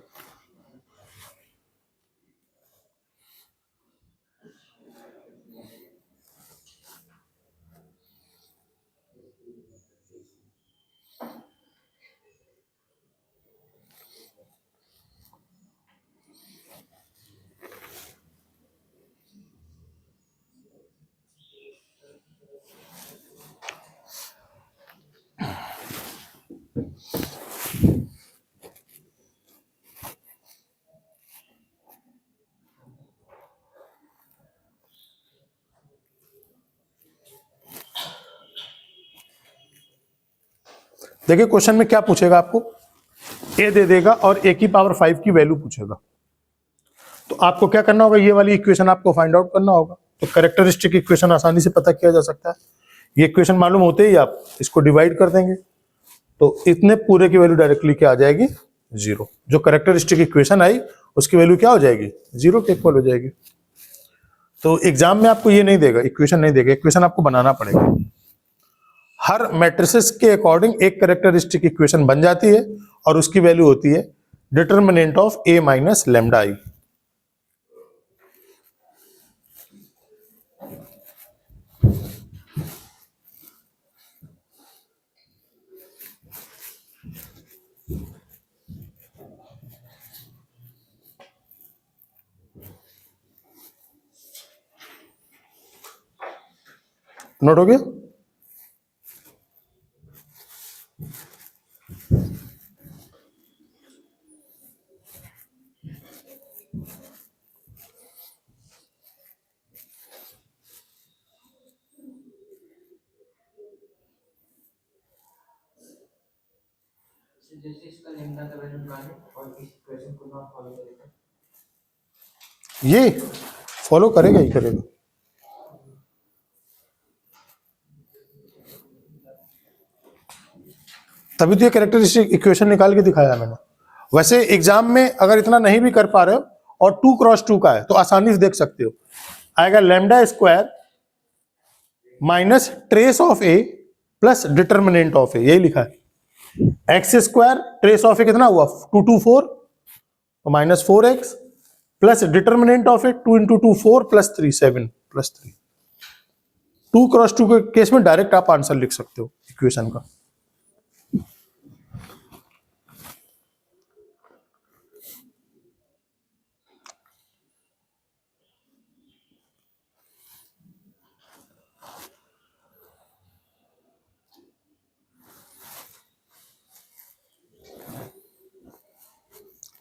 देखिए क्वेश्चन में क्या पूछेगा आपको, a दे देगा और a की पावर 5 की वैल्यू पूछेगा। तो आपको क्या करना होगा, ये वाली इक्वेशन आपको फाइंड आउट करना होगा। तो कैरेक्टरिस्टिक इक्वेशन आसानी से पता किया जा सकता है। ये इक्वेशन मालूम होते ही आप इसको डिवाइड कर देंगे, तो इतने पूरे की वैल्यू डायरेक्टली क्या आ जाएगी 0। जो कैरेक्टरिस्टिक इक्वेशन आई उसकी वैल्यू क्या हो जाएगी 0 के इक्वल हो जाएगी। तो एग्जाम में आपको ये नहीं देगा, इक्वेशन नहीं देगा, इक्वेशन आपको बनाना पड़ेगा। हर मैट्रिसेस के अकॉर्डिंग एक कैरेक्टरिस्टिक इक्वेशन बन जाती है और उसकी वैल्यू होती है determinant of A minus lambda I. Note हो गया? जैसे इसका लेमडा का वैल्यू निकालें और इस इक्वेशन को नॉट फॉलो करें, ये फॉलो करेगा ही करेगा। तभी तो ये कैरेक्टरिस्टिक इक्वेशन निकाल के दिखाया मैंने। वैसे एग्जाम में अगर इतना नहीं भी कर पा रहे हो और 2x2 का है तो आसानी से देख सकते हो, आएगा lambda square minus trace of a plus determinant of a, यही लिखा है। X square trace of a कितना हुआ 2 2 4 तो minus 4x plus determinant of a 2 into 2 4 plus 3 7 plus 3। 2x2 के केस में डायरेक्ट आप आंसर लिख सकते हो इक्वेशन का।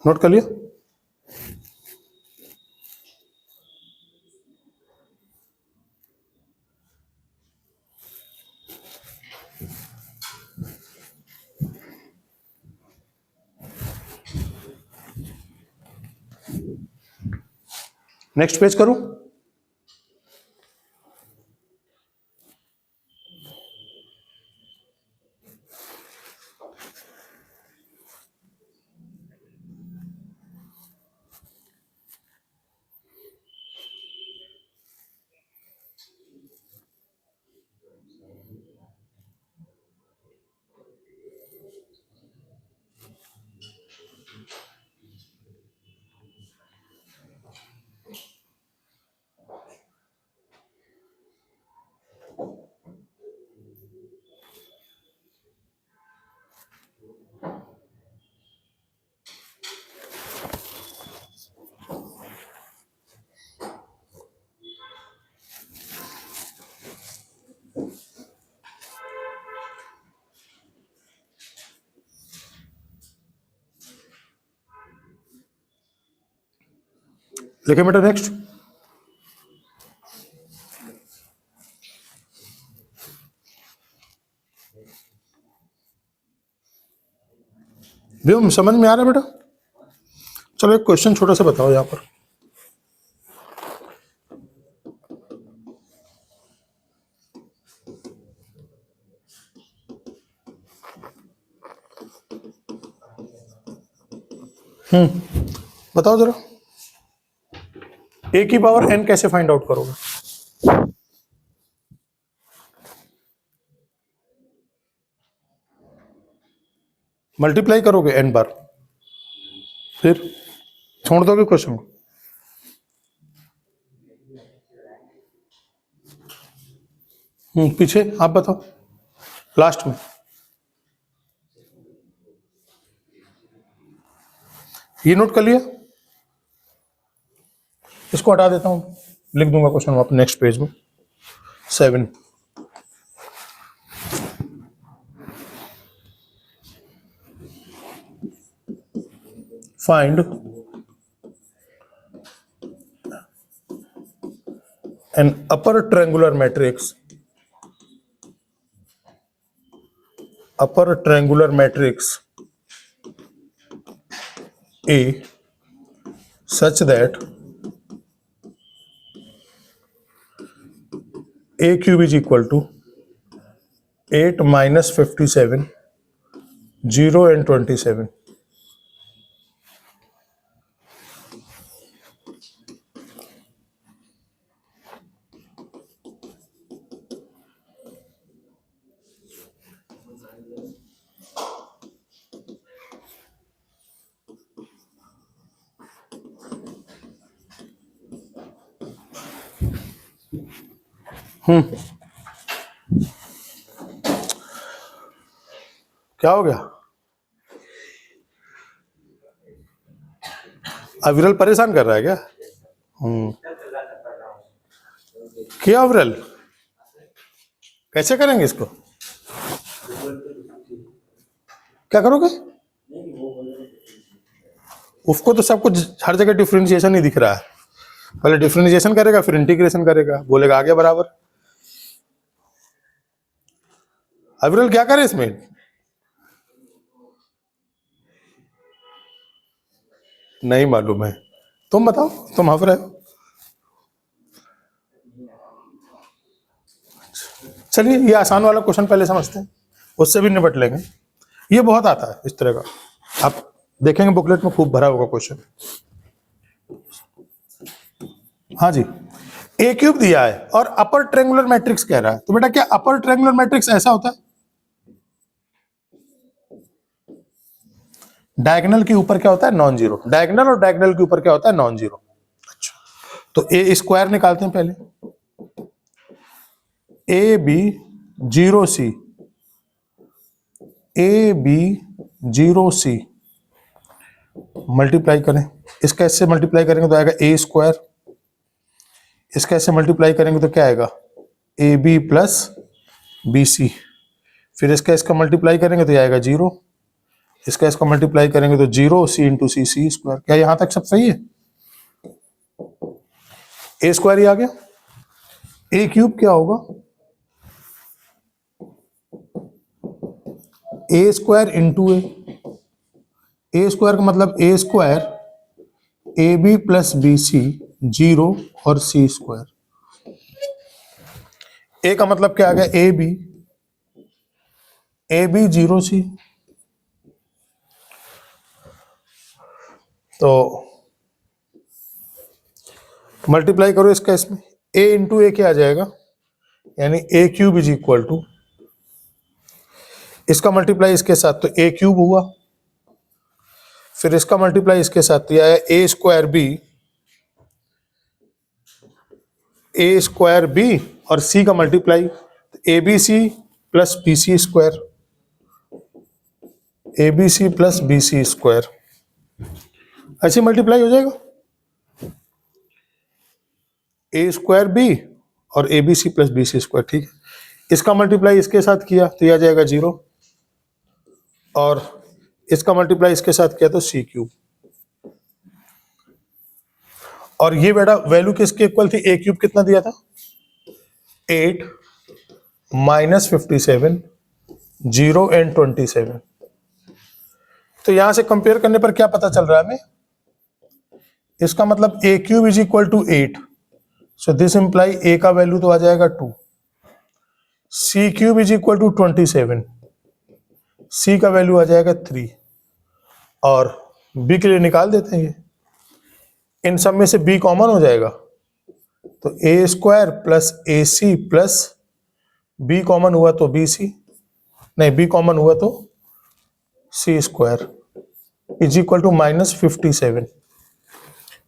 नोट कर लिया? नेक्स्ट पेज करूं? लिखे बेटा नेक्स्ट। व्योम समझ में आ रहा है बेटा? चलो एक क्वेश्चन छोटा सा बताओ यहां पर। बताओ जरा, ए की पावर एन कैसे फाइंड आउट करोगे? मल्टीप्लाई करोगे एन बार, फिर छोड़ दोगे क्वेश्चन को? पीछे आप बताओ, लास्ट में। ये नोट कर लिया? इसको हटा देता हूं, लिख दूंगा क्वेश्चन वापस नेक्स्ट पेज में। 7 find an upper triangular matrix A such that A cube is equal to 8 minus 57 0 and 27। क्या हो गया? अविरल परेशान कर रहा है क्या? क्या अविरल, कैसे करेंगे इसको? क्या करोगे? उसको तो सब कुछ हर जगह डिफरेंशिएशन ही दिख रहा है। पहले डिफरेंशिएशन करेगा, फिर इंटीग्रेशन करेगा, बोलेगा आगे बराबर। अविरल क्या करे इसमें? नहीं मालूम है, तुम बताओ, तुम हंस रहे हो। चलिए ये आसान वाला क्वेश्चन पहले समझते हैं, उससे भी निपट लेंगे। ये बहुत आता है इस तरह का, आप देखेंगे बुकलेट में खूब भरा होगा क्वेश्चन। हाँ जी, ए क्यूब दिया है और अपर ट्रायंगुलर मैट्रिक्स कह रहा है, तो बेटा क्या अपर ट्रायंगुलर मैट्रिक्स ऐसा होता है? डायगोनल के ऊपर क्या होता है? Non zero. डायगोनल और डायगोनल के ऊपर क्या होता है? Non zero. अच्छा, तो ए स्क्वायर निकालते हैं पहले। A B zero C, A B zero C multiply करें, इसका इससे मल्टीप्लाई करेंगे तो आएगा ए स्क्वायर, इसका इससे मल्टीप्लाई करेंगे तो क्या आएगा? A B plus B C, फिर इसका इसका मल्टीप्लाई करेंगे तो आएगा जीरो, इसका इसका मल्टीप्लाई करेंगे तो जीरो, सी इंटू सी, सी स्क्वायर। क्या यहां तक सब सही है? ए स्क्वायर ही आ गया। ए क्यूब क्या होगा? A square into a square का मतलब a square A B plus B c zero और सी स्क्वायर। ए का मतलब क्या आ गया? ए बी जीरो सी, तो मल्टीप्लाई करो इसका इसमें, ए इंटू ए क्या आ जाएगा? यानी ए क्यूब इज इक्वल टू, इसका मल्टीप्लाई इसके साथ तो ए क्यूब हुआ, फिर इसका मल्टीप्लाई इसके साथ तो आया ए स्क्वायर बी और सी का multiply A B C plus B C square, A B C plus B C square, ऐसे मल्टीप्लाई हो जाएगा। ए स्क्वायर बी और A B C plus B C square, ठीक है। इसका मल्टीप्लाई इसके साथ किया तो यह आ जाएगा जीरो, और इसका मल्टीप्लाई इसके साथ किया तो सी क्यूब। और ये बेटा वैल्यू किसके इक्वल थी? ए क्यूब कितना दिया था? 8 माइनस 57 0 एंड 27। तो यहां से कंपेयर करने पर क्या पता चल रहा है हमें? इसका मतलब A cube is equal to 8, so this imply A का वैल्यू तो आ जाएगा 2, C cube is equal to 27, C का वैल्यू आ जाएगा 3, और बी के लिए निकाल देते हैं ये, इन सब में से बी कॉमन हो जाएगा तो ए square plus a c plus b common हुआ तो बी सी, नहीं बी कॉमन हुआ तो c square is equal to minus 57।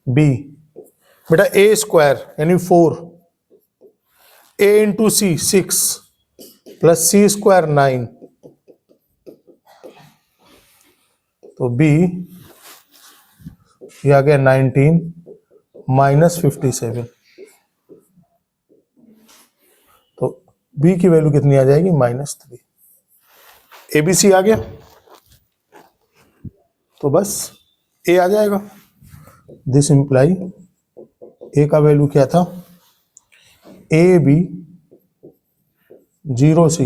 B बेटा ए स्क्वायर यानी 4, a into c 6 plus c square 9, तो बी ये आ गया 19 माइनस 57, तो बी की वैल्यू कितनी आ जाएगी? -3। एबीसी आ गया तो बस ए आ जाएगा। दिस इंप्लाई ए का वैल्यू क्या था? ए बी जीरो सी,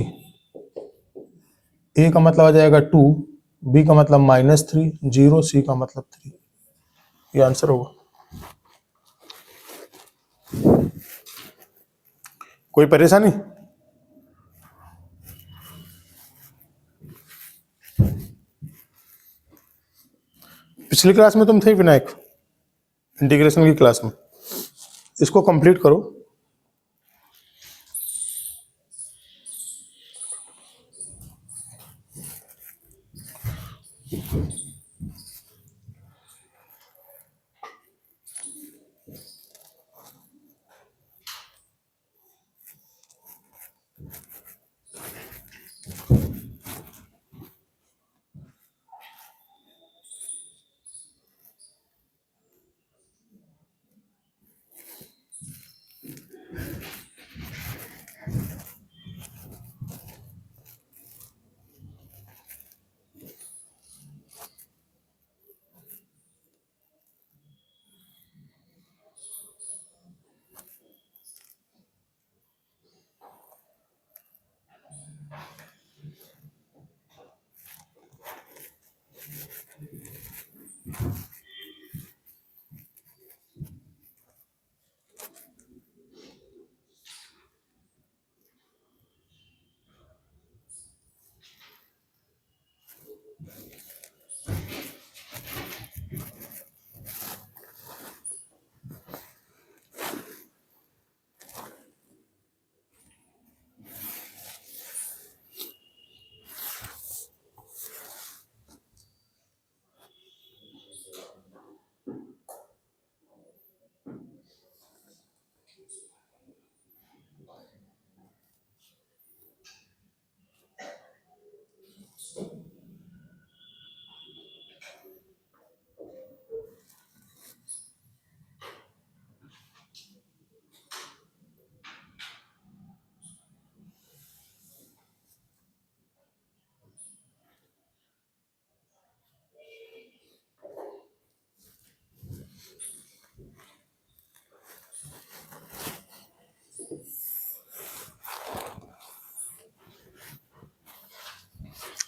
ए का मतलब आ जाएगा 2, बी का मतलब -3, जीरो सी का मतलब 3, ये आंसर होगा। कोई परेशानी? पिछली क्लास में तुम थे विनायक, इंटीग्रेशन की क्लास में, इसको कंप्लीट करो।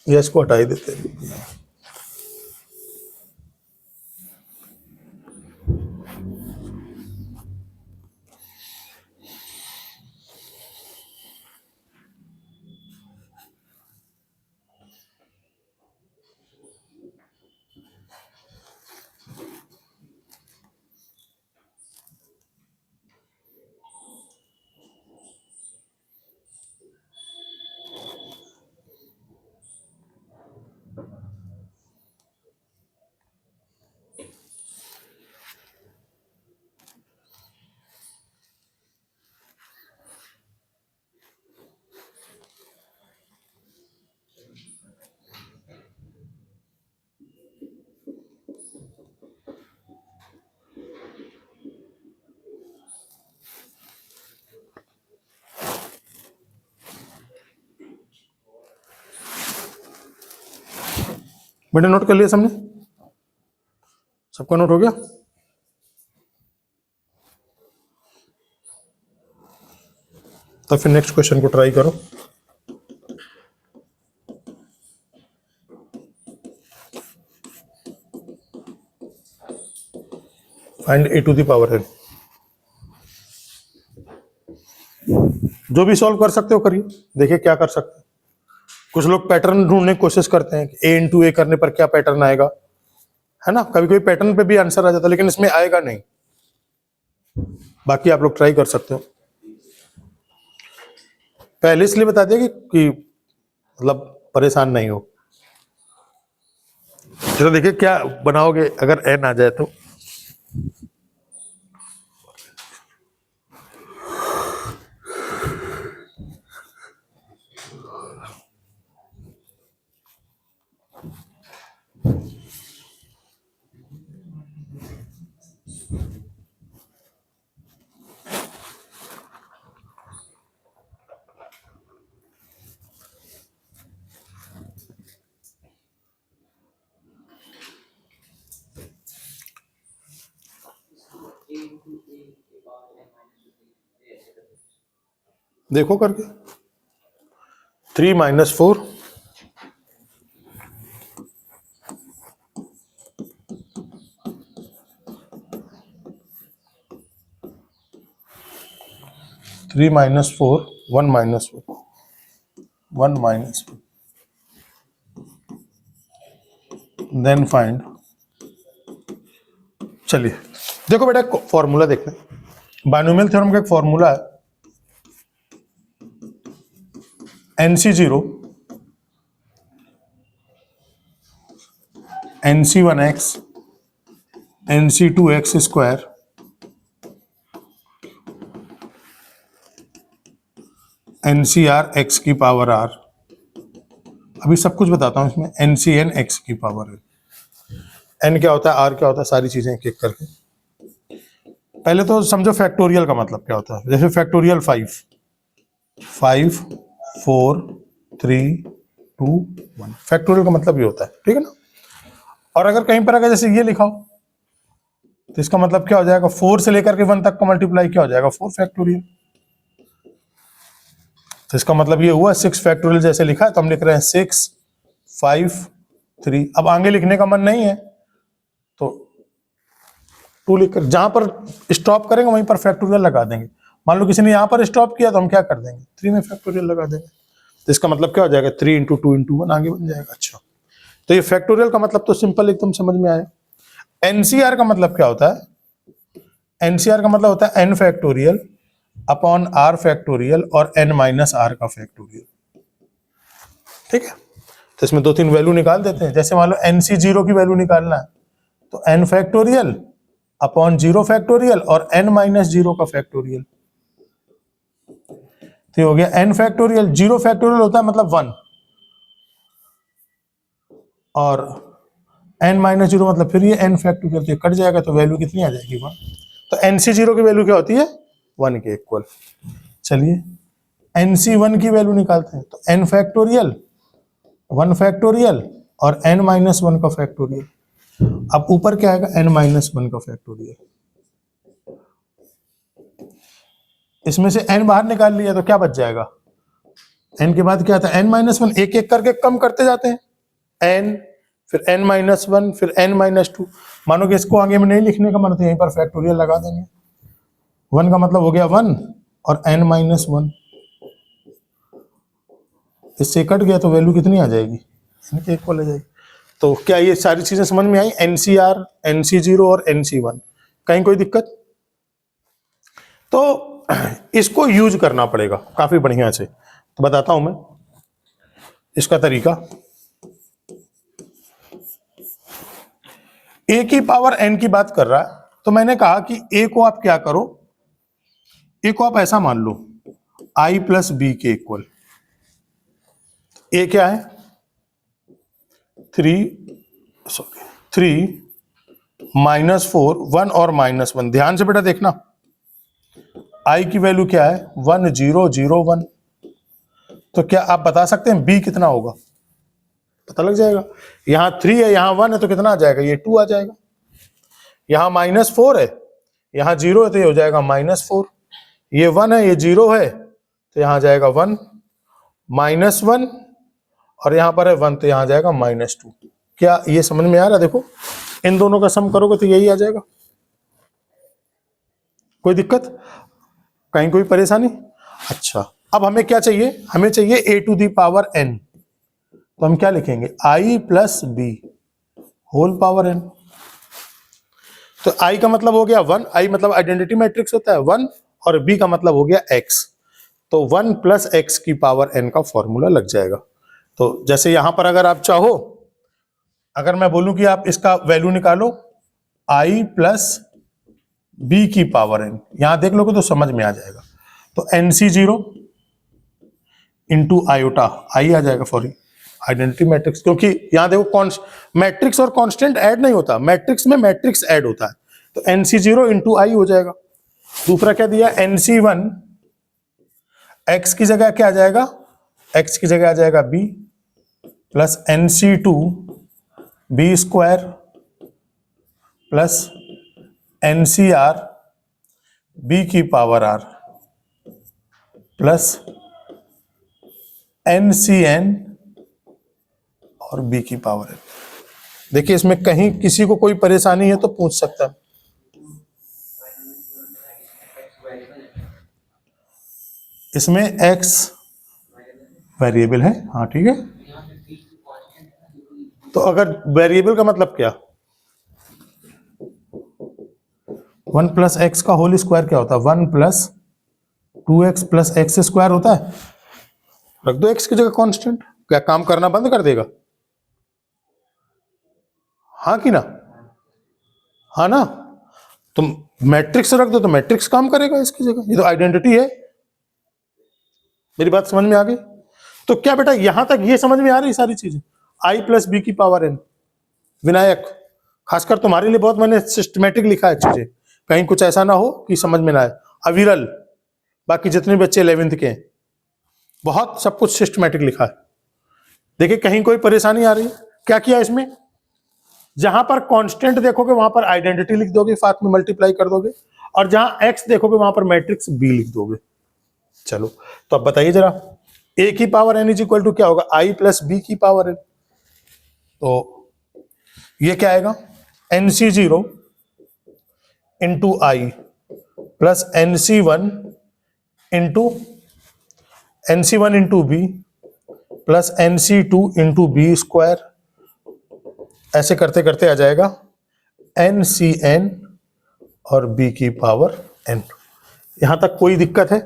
या इसको हटा ही देते हैं। बेटा नोट कर लिया सबने? सबका नोट हो गया? तो फिर नेक्स्ट क्वेश्चन को ट्राई करो। Find a to the power n। जो भी सॉल्व कर सकते हो करिए, देखिए क्या कर सकते हैं। कुछ लोग पैटर्न ढूंढने की कोशिश करते हैं कि a इंटू ए करने पर क्या पैटर्न आएगा, है ना। कभी कभी पैटर्न पे भी आंसर आ जाता है, लेकिन इसमें आएगा नहीं। बाकी आप लोग ट्राई कर सकते हो। पहले इसलिए बता दिया कि मतलब परेशान नहीं हो। चलो देखिए क्या बनाओगे अगर n आ जाए तो। A into A के पावर n minus 2 ऐसे करते देखो करके 3 - 4 3 - 4 1 - 4 1 - 4 देन फाइंड। चलिए देखो बेटा फॉर्मूला देखते हैं। बाइनोमियल थ्योरम का एक फॉर्मूला है NC0 NC1x NC2x square NCR x की पावर r। अभी सब कुछ बताता हूं इसमें। NCN x की पावर है। n क्या होता है, r क्या होता है, सारी चीजें एक एक करके। पहले तो समझो फैक्टोरियल का मतलब क्या होता है। जैसे फैक्टोरियल 5 5 4 3 2 1 फैक्टोरियल का मतलब ये होता है, ठीक है ना। और अगर कहीं पर अगर जैसे ये लिखा हो तो इसका मतलब क्या हो जाएगा, 4 से लेकर के 1 तक का मल्टीप्लाई क्या हो जाएगा, 4 फैक्टोरियल। तो इसका मतलब ये हुआ 6 फैक्टोरियल जैसे लिखा है तो हम लिख रहे हैं 6 5 3। अब आगे लिखने का मन नहीं है तो 2 लिखकर जहां पर स्टॉप करेंगे वहीं पर फैक्टोरियल लगा देंगे। मान लो किसी ने यहां पर स्टॉप किया तो हम क्या कर देंगे, 3 में फैक्टोरियल लगा देंगे। तो इसका मतलब क्या हो जाएगा, 3 × 2 × 1 आगे बन जाएगा। अच्छा तो ये फैक्टोरियल का मतलब तो सिंपल एकदम समझ में आया। एनसीआर का मतलब क्या होता है, एनसीआर का मतलब होता है n factorial upon r factorial और n - r का फैक्टोरियल। ठीक है, तो इसमें 2-3 वैल्यू निकाल देते हैं। जैसे मान लो NC0 की वैल्यू निकालना है तो n फैक्टोरियल अपॉन 0 फैक्टोरियल और n - 0 का फैक्टोरियल। तो हो गया n फैक्टोरियल, 0 फैक्टोरियल होता है मतलब 1 और n - 0 मतलब फिर ये n फैक्टोरियल। तो ये कट जाएगा तो वैल्यू कितनी आ जाएगी 1। तो NC0 की वैल्यू क्या होती है, 1 के इक्वल। चलिए NC1 की वैल्यू निकालते हैं तो n फैक्टोरियल 1 फैक्टोरियल और n - 1 का फैक्टोरियल। अब ऊपर क्या आएगा, n - 1 का फैक्टोरियल। इसमें से n बाहर निकाल लिया तो क्या बच जाएगा, n के बाद क्या आता है n-1, एक एक करके कम करते जाते हैं, n फिर n-1 फिर n-2। मानो कि इसको आगे में नहीं लिखने का मन तो यहीं पर फैक्टोरियल लगा देंगे। 1 का मतलब हो गया 1 और n-1, इससे कट गया तो वैल्यू कितनी आ जाएगी, इनके इक्वल आ जाएगी। तो क्या ये सारी चीजें समझ में आई, NCR, NC0 और NC1, कहीं कोई दिक्कत? तो इसको यूज करना पड़ेगा काफी बढ़िया से। तो बताता हूं मैं इसका तरीका। a की पावर n की बात कर रहा है, तो मैंने कहा कि a को आप क्या करो, a को आप ऐसा मान लो i प्लस b के इक्वल। a क्या है 3 -4 1 और -1। ध्यान से बेटा देखना, i की वैल्यू क्या है 1 0 0 1। तो क्या आप बता सकते हैं b कितना होगा? पता लग जाएगा। यहां 3 है, यहां 1 है, तो कितना आ जाएगा, ये 2 आ जाएगा। यहां -4 है, यहां 0 है, तो ये हो जाएगा -4। ये 1 है, ये 0 है, तो यहां आ जाएगा 1 -1, और यहां पर है 1, तो यहां आ जाएगा -2। क्या ये समझ में आ रहा है? देखो इन दोनों का सम करोगे तो यही आ जाएगा। कोई दिक्कत, कहीं कोई परेशानी? अच्छा, अब हमें क्या चाहिए, हमें चाहिए a to the power n। तो हम क्या लिखेंगे, i plus B whole power n। तो i का मतलब हो गया 1, i मतलब आइडेंटिटी मैट्रिक्स होता है 1, और b का मतलब हो गया x। तो 1 प्लस x की पावर n का फॉर्मूला लग जाएगा। तो जैसे यहां पर अगर आप चाहो, अगर मैं बोलूं कि आप इसका वैल्यू निकालो i प्लस b की पावर n, यहां देख लोगे तो समझ में आ जाएगा। तो NC0 इंटू आयोटा, आई आ जाएगा फॉर आइडेंटिटी मैट्रिक्स, क्योंकि यहां देखो मैट्रिक्स और कांस्टेंट ऐड नहीं होता, मैट्रिक्स में मैट्रिक्स ऐड होता है। तो NC0 इंटू आई हो जाएगा। दूसरा क्या दिया, NC1, x की जगह क्या आ जाएगा, x की जगह आ जाएगा b plus NC2 b square plus NCR b की पावर r प्लस NCN और b की पावर n। देखिए इसमें कहीं किसी को कोई परेशानी है तो पूछ सकता है। इसमें x वेरिएबल है, हाँ ठीक है। तो अगर वेरिएबल का मतलब क्या, 1 प्लस एक्स का होल स्क्वायर क्या होता है, 1 plus 2x plus x square होता है। रख दो x की जगह कांस्टेंट, क्या काम करना बंद कर देगा? हाँ कि ना, हाँ ना। तुम मैट्रिक्स रख दो तो मैट्रिक्स काम करेगा इसकी जगह, ये तो आइडेंटिटी है। मेरी बात समझ में आ गई? तो क्या बेटा यहां तक ये समझ में आ रही सारी चीजें, i प्लस बी की पावर n। विनायक, खासकर तुम्हारे लिए बहुत मैंने सिस्टमेटिक लिखा है चीजें, कहीं कुछ ऐसा ना हो कि समझ में ना आए। अविरल, बाकी जितने बच्चे 11th के हैं, बहुत सब कुछ सिस्टमेटिक लिखा है। देखिए कहीं कोई परेशानी आ रही है? क्या किया इसमें, जहां पर कांस्टेंट देखोगे वहां पर आइडेंटिटी लिख दोगे, साथ में मल्टीप्लाई कर दोगे, और जहां x देखोगे वहां पर मैट्रिक्स b लिख दोगे। चलो तो अब बताइए जरा, a की power n is equal to क्या होगा, i प्लस b की पावर n। तो ये क्या आएगा, NC0 into i plus NC1 into B plus NC2 into b square. ऐसे करते करते आ जाएगा NCN और b की पावर n। यहां तक कोई दिक्कत है?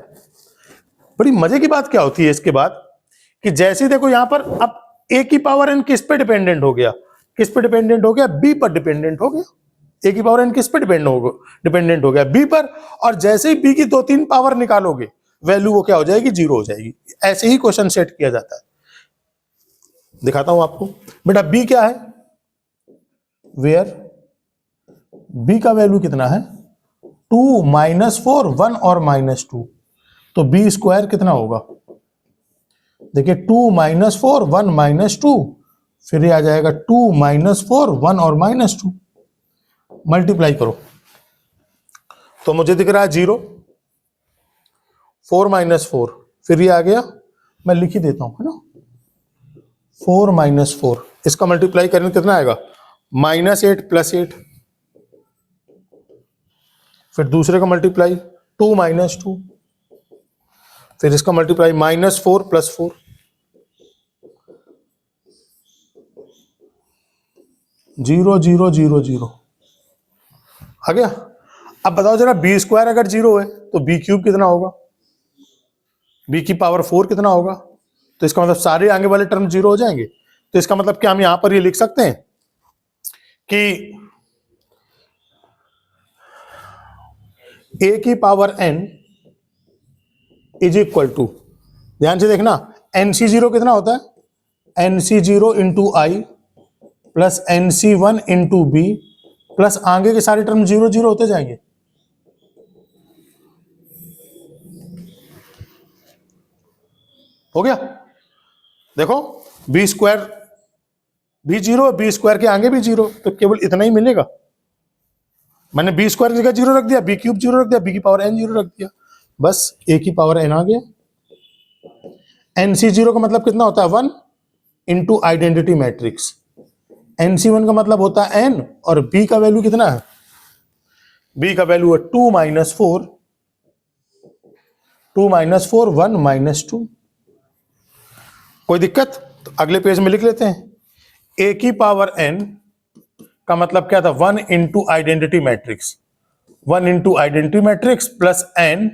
बड़ी मजे की बात क्या होती है इसके बाद, कि जैसे देखो यहां पर अब a की पावर n किस पे डिपेंडेंट हो गया, किस पे डिपेंडेंट हो गया, b पर डिपेंडेंट हो गया। a की पावर n किस पे डिपेंडेंट हो गया, b पर। और जैसे ही b की 2-3 पावर निकालोगे वैल्यू वो क्या हो जाएगी, 0 हो जाएगी। ऐसे ही क्वेश्चन सेट किया जाता है। दिखाता हूं आपको बेटा, b क्या है, वेयर b का वैल्यू कितना है 2 -4 1 और -2, तो b स्क्वायर कितना होगा, देखिए 2 -4 1 -2, फिर ये आ जाएगा 2 -4 1 और -2, मल्टीप्लाई करो तो मुझे दिख रहा है 0, 4 -4, फिर ये आ गया मैं लिख ही देता हूं, है ना। 4 माइनस 4, इसका मल्टीप्लाई करने कितना आएगा, -8 + 8, फिर दूसरे का मल्टीप्लाई 2 माइनस 2, फिर इसका मल्टीप्लाई -4 + 4, 0 0 0 0 आ गया। अब बताओ जरा, b² अगर 0 है तो b³ कितना होगा, b⁴ कितना होगा। तो इसका मतलब सारे आगे वाले टर्म 0 हो जाएंगे। तो इसका मतलब क्या हम यहां पर ये लिख सकते हैं कि a⁴n = ध्यान से देखना, nc0 कितना होता है, nc0 × i plus nc1 × b plus आगे के सारे टर्म 0 0 होते जाएंगे। हो गया। देखो b² भी 0, b² के आगे भी 0, तो केवल इतना ही मिलेगा। मैंने b² की जगह 0 रख दिया, b³ 0 रख दिया, b⁴n 0 रख दिया, बस a⁴n आ गया। nc0 का मतलब कितना होता है, 1 × आइडेंटिटी मैट्रिक्स, nc1 का मतलब होता है n, और b का वैल्यू कितना है, b का वैल्यू है 2 - 4, 2 - 4 1 - 2। कोई दिक्कत, तो अगले पेज में लिख लेते हैं। a⁴n का मतलब क्या था, 1 × identity matrix, 1 × identity matrix plus n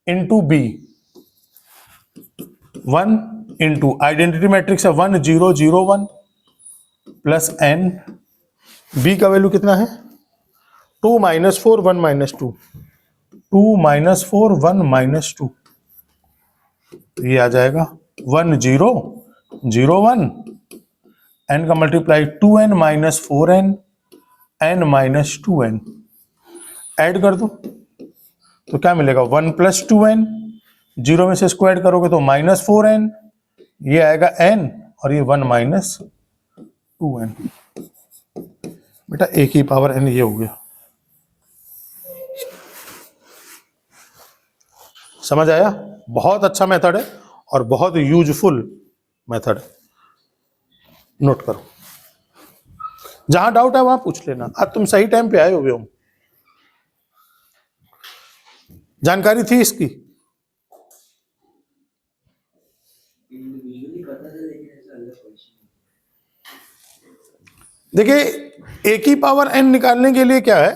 × b, 1 × identity matrix है 1 0 0 1 प्लस n, b का वैल्यू कितना है 2 - 4 1 - 2, 2 - 4 1 - 2, ये आ जाएगा 1 0 0 1, n का multiply 2n - 4n n - 2n, add कर दो तो क्या मिलेगा, 1 + 2n, 0 में से स्क्वायर करोगे तो -4n, ये आएगा n, और ये 1 - 2n। बेटा a⁴n ये हो गया। समझ आया, बहुत अच्छा मेथड है और बहुत यूजफुल मेथड, नोट करो। जहां डाउट है वहां पूछ लेना। आज तुम सही टाइम पे आए हुए हो, जानकारी थी इसकी। देखिए a⁴n निकालने के लिए क्या है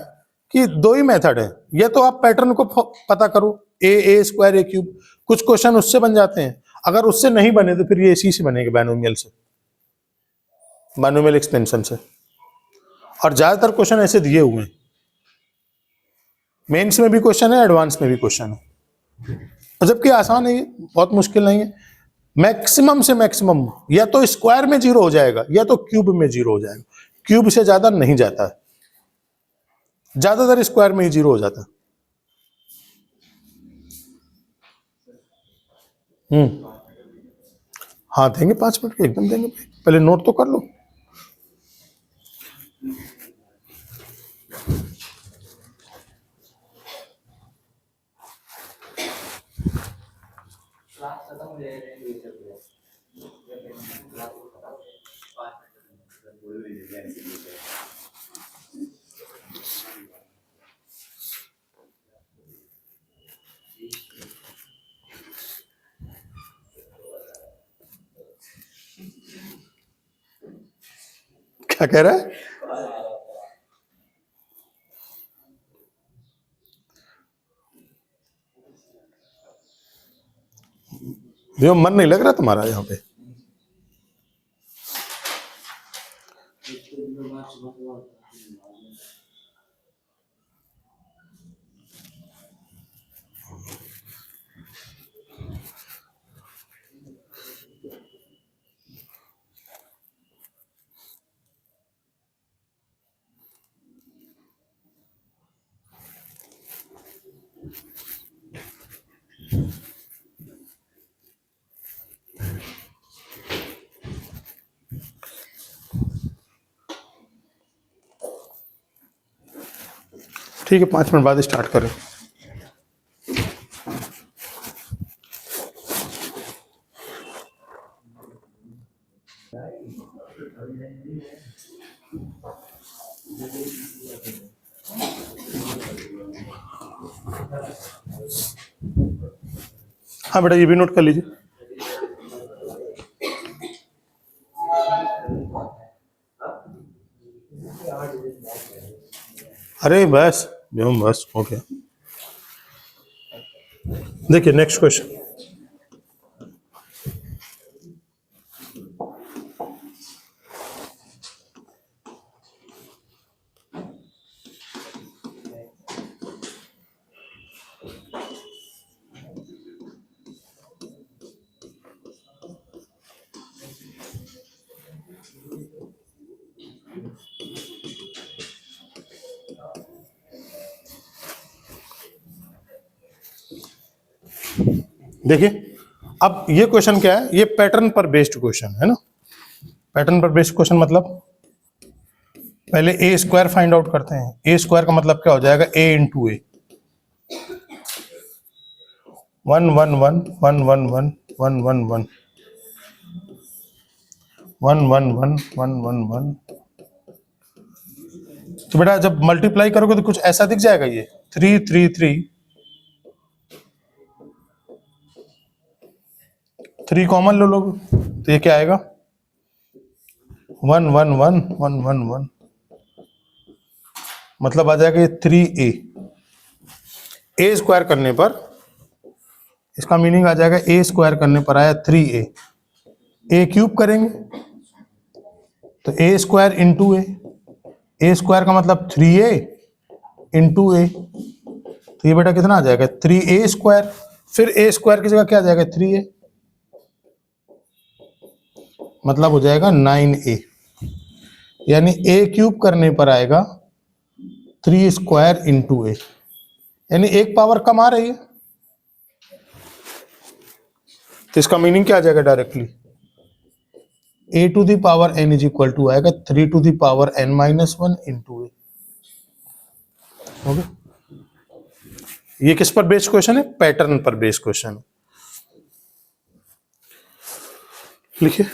कि दो ही मेथड है, या तो आप पैटर्न को पता करो, a² a³, कुछ क्वेश्चन उससे बन जाते हैं, अगर उससे नहीं बने तो फिर ये इसी से बनेगा, बायनोमियल से, बायनोमियल एक्सपेंशन से, और ज्यादातर क्वेश्चन ऐसे दिए हुए हैं। मेंस में भी क्वेश्चन है, एडवांस में भी क्वेश्चन है, और जबकि आसान है, ये बहुत मुश्किल नहीं है। मैक्सिमम से मैक्सिमम या तो स्क्वायर में 0 हो जाएगा या तो क्यूब में 0 हो जाएगा, क्यूब से ज्यादा नहीं जाता है, ज्यादातर स्क्वायर में ही 0 हो जाता है। हाँ देंगे 5 मिनट के, एकदम देंगे, पहले नोट तो कर लो। क्लास खत्म हो जाएगा, क्या कह रहा है, ये मन नहीं लग रहा तुम्हारा यहाँ पे। ठीक है, 5 मिनट बाद स्टार्ट करें। हाँ बेटा ये भी नोट कर लीजिए। अरे बस बस ओके। देखिए नेक्स्ट क्वेश्चन। देखिए अब ये क्वेश्चन क्या है, ये पैटर्न पर बेस्ड क्वेश्चन है ना। पैटर्न पर बेस्ड क्वेश्चन मतलब पहले ए स्क्वायर फाइंड आउट करते हैं। ए स्क्वायर का मतलब क्या हो जाएगा, ए इंटू ए। 1 1 1 1 1 1 1 1 1 1 1 1 1 1 1। तो बेटा जब मल्टीप्लाई करोगे तो कुछ ऐसा दिख जाएगा, ये 3 3 3 3 कॉमन ले लोगे तो ये क्या आएगा 1 1 1 1 1 1, मतलब आ जाएगा ये 3a। ए स्क्वायर करने पर इसका मीनिंग आ जाएगा, ए स्क्वायर करने पर आया 3a। ए क्यूब करेंगे तो ए स्क्वायर इंटू ए। ए स्क्वायर का मतलब 3a इंटू ए, तो ये बेटा कितना आ जाएगा 3a स्क्वायर। फिर ए स्क्वायर की जगह क्या आ जाएगा 3a, मतलब हो जाएगा 9a। यानी ए क्यूब करने पर आएगा 3 स्क्वायर इंटू ए, यानी एक पावर कम आ रही है। तो इसका मीनिंग क्या आ जाएगा directly, a to the power n is equal to आएगा 3 to the power n minus 1 into A. Okay, ये किस पर बेस्ड क्वेश्चन है, पैटर्न पर बेस्ड क्वेश्चन है। लिखिए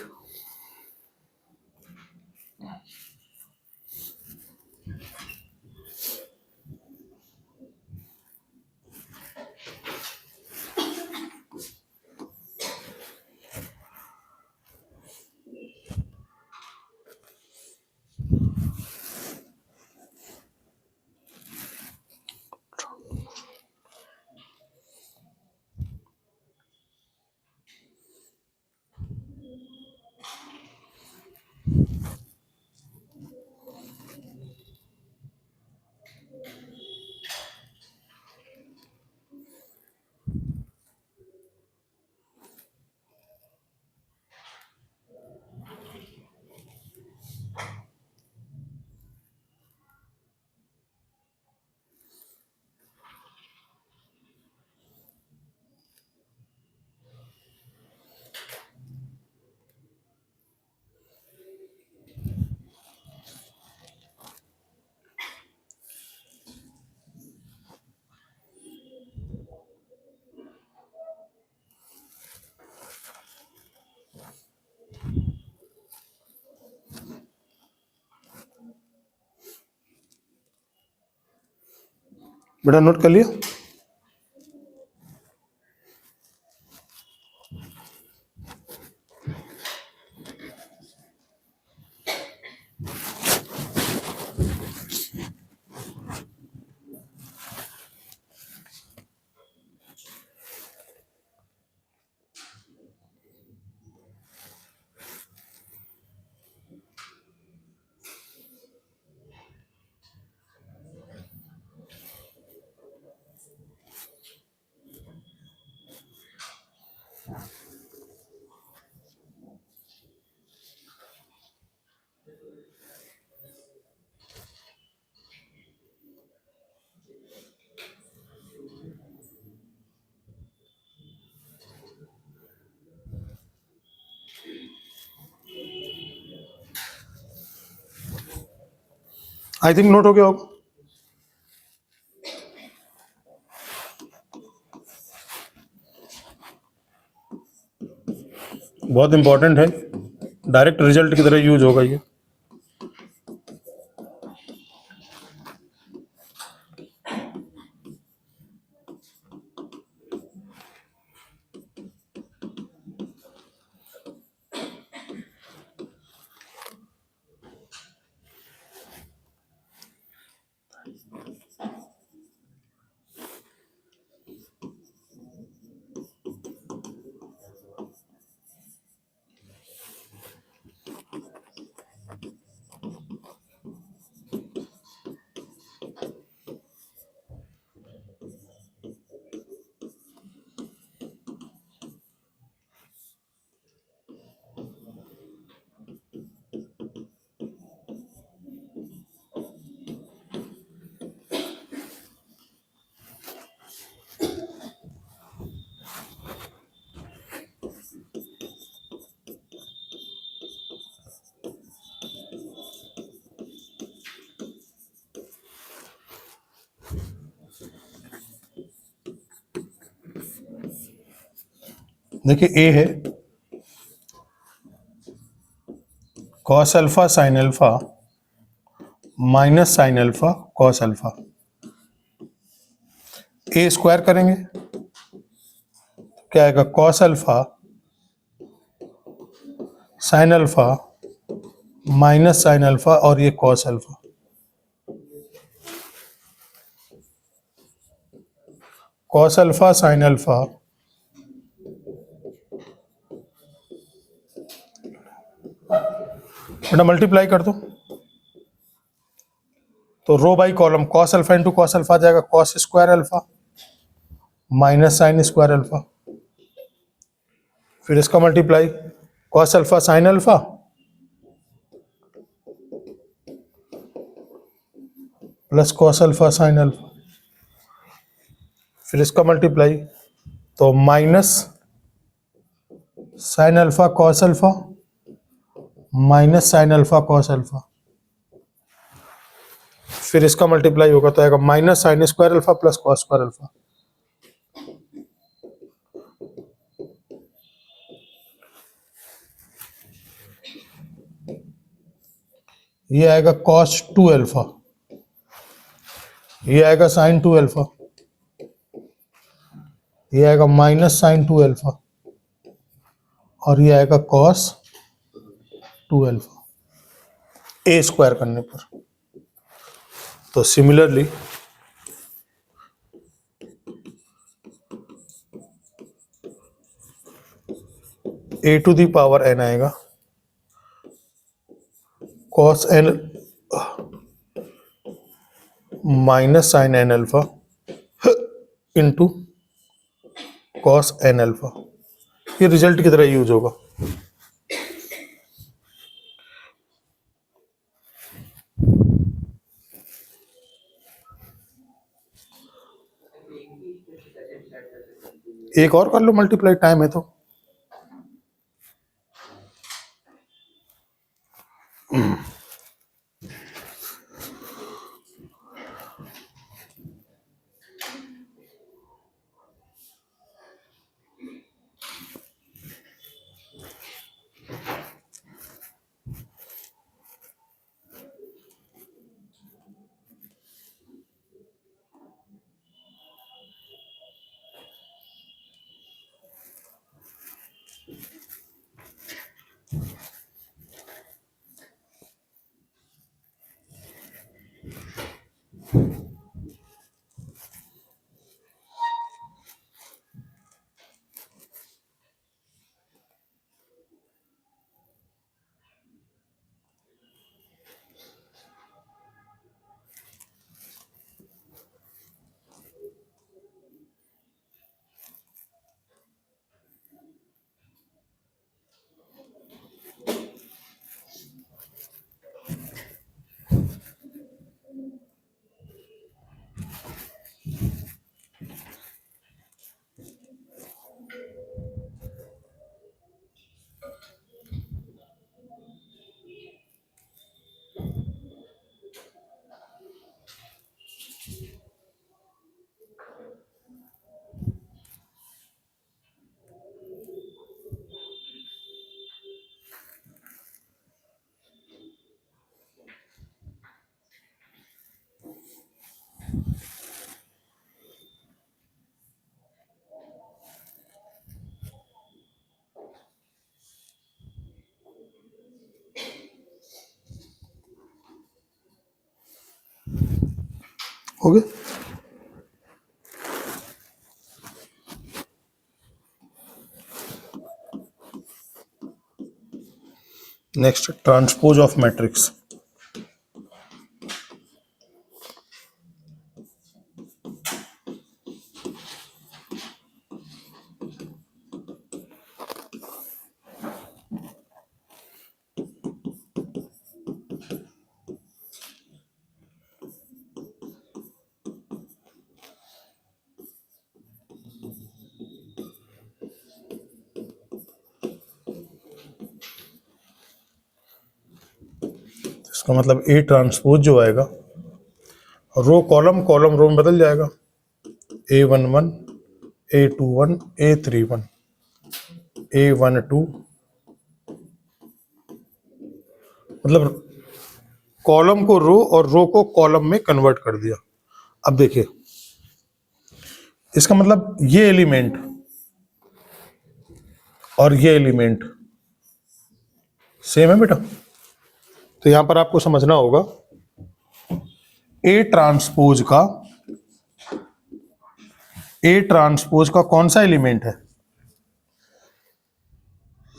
बेटा, नोट कर लिया। आई थिंक नोट हो गया होगा। बहुत इंपॉर्टेंट है, डायरेक्ट रिजल्ट की तरह यूज होगा ये। देखिए ए है cos alpha sine alpha minus sine alpha cos alpha. A square करेंगे क्या आएगा, cos alpha sine alpha minus sine alpha और ये cos alpha. Cos alpha sine alpha बेटा मल्टीप्लाई कर दो तो row by column cos alpha into cos alpha आ जाएगा, cos square alpha minus sine square alpha. फिर इसका multiply cos alpha sine alpha plus cos alpha sine alpha. फिर इसका मल्टीप्लाई तो minus sine alpha cos alpha minus sine alpha cos alpha. फिर इसका multiply होगा तो आएगा minus sine square alpha plus cos square alpha. ये आएगा कॉस 2 अल्फा, ये आएगा साइन 2 अल्फा, ये आएगा माइनस साइन 2 अल्फा और ये आएगा कॉस 2 अल्फा ए स्क्वायर करने पर। तो similarly a to the power n आएगा cos n minus sine n alpha into cos n alpha. ये रिजल्ट की तरह यूज होगा। एक और कर लो मल्टीप्लाई, टाइम है तो। हो गया। Next transpose of matrix. इसका मतलब ए ट्रांसपोज जो आएगा रो कॉलम कॉलम रो में बदल जाएगा, A11 A21 A31 A12, मतलब कॉलम को रो और रो को कॉलम में कन्वर्ट कर दिया। अब देखिए इसका मतलब ये एलिमेंट और ये एलिमेंट सेम है बेटा। तो यहां पर आपको समझना होगा ए ट्रांसपोज का कौन सा एलिमेंट है,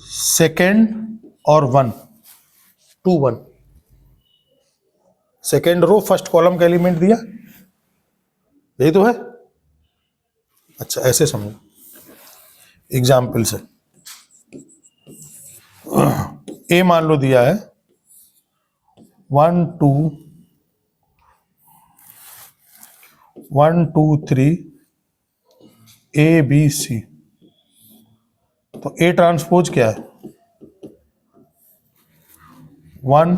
सेकेंड और 1, 2 1, सेकेंड रो फर्स्ट कॉलम का एलिमेंट दिया, यही तो है। अच्छा ऐसे समझो एग्जाम्पल से, ए मान लो दिया है 1 2 1 2 3 ABC, तो ए ट्रांसपोज क्या है 1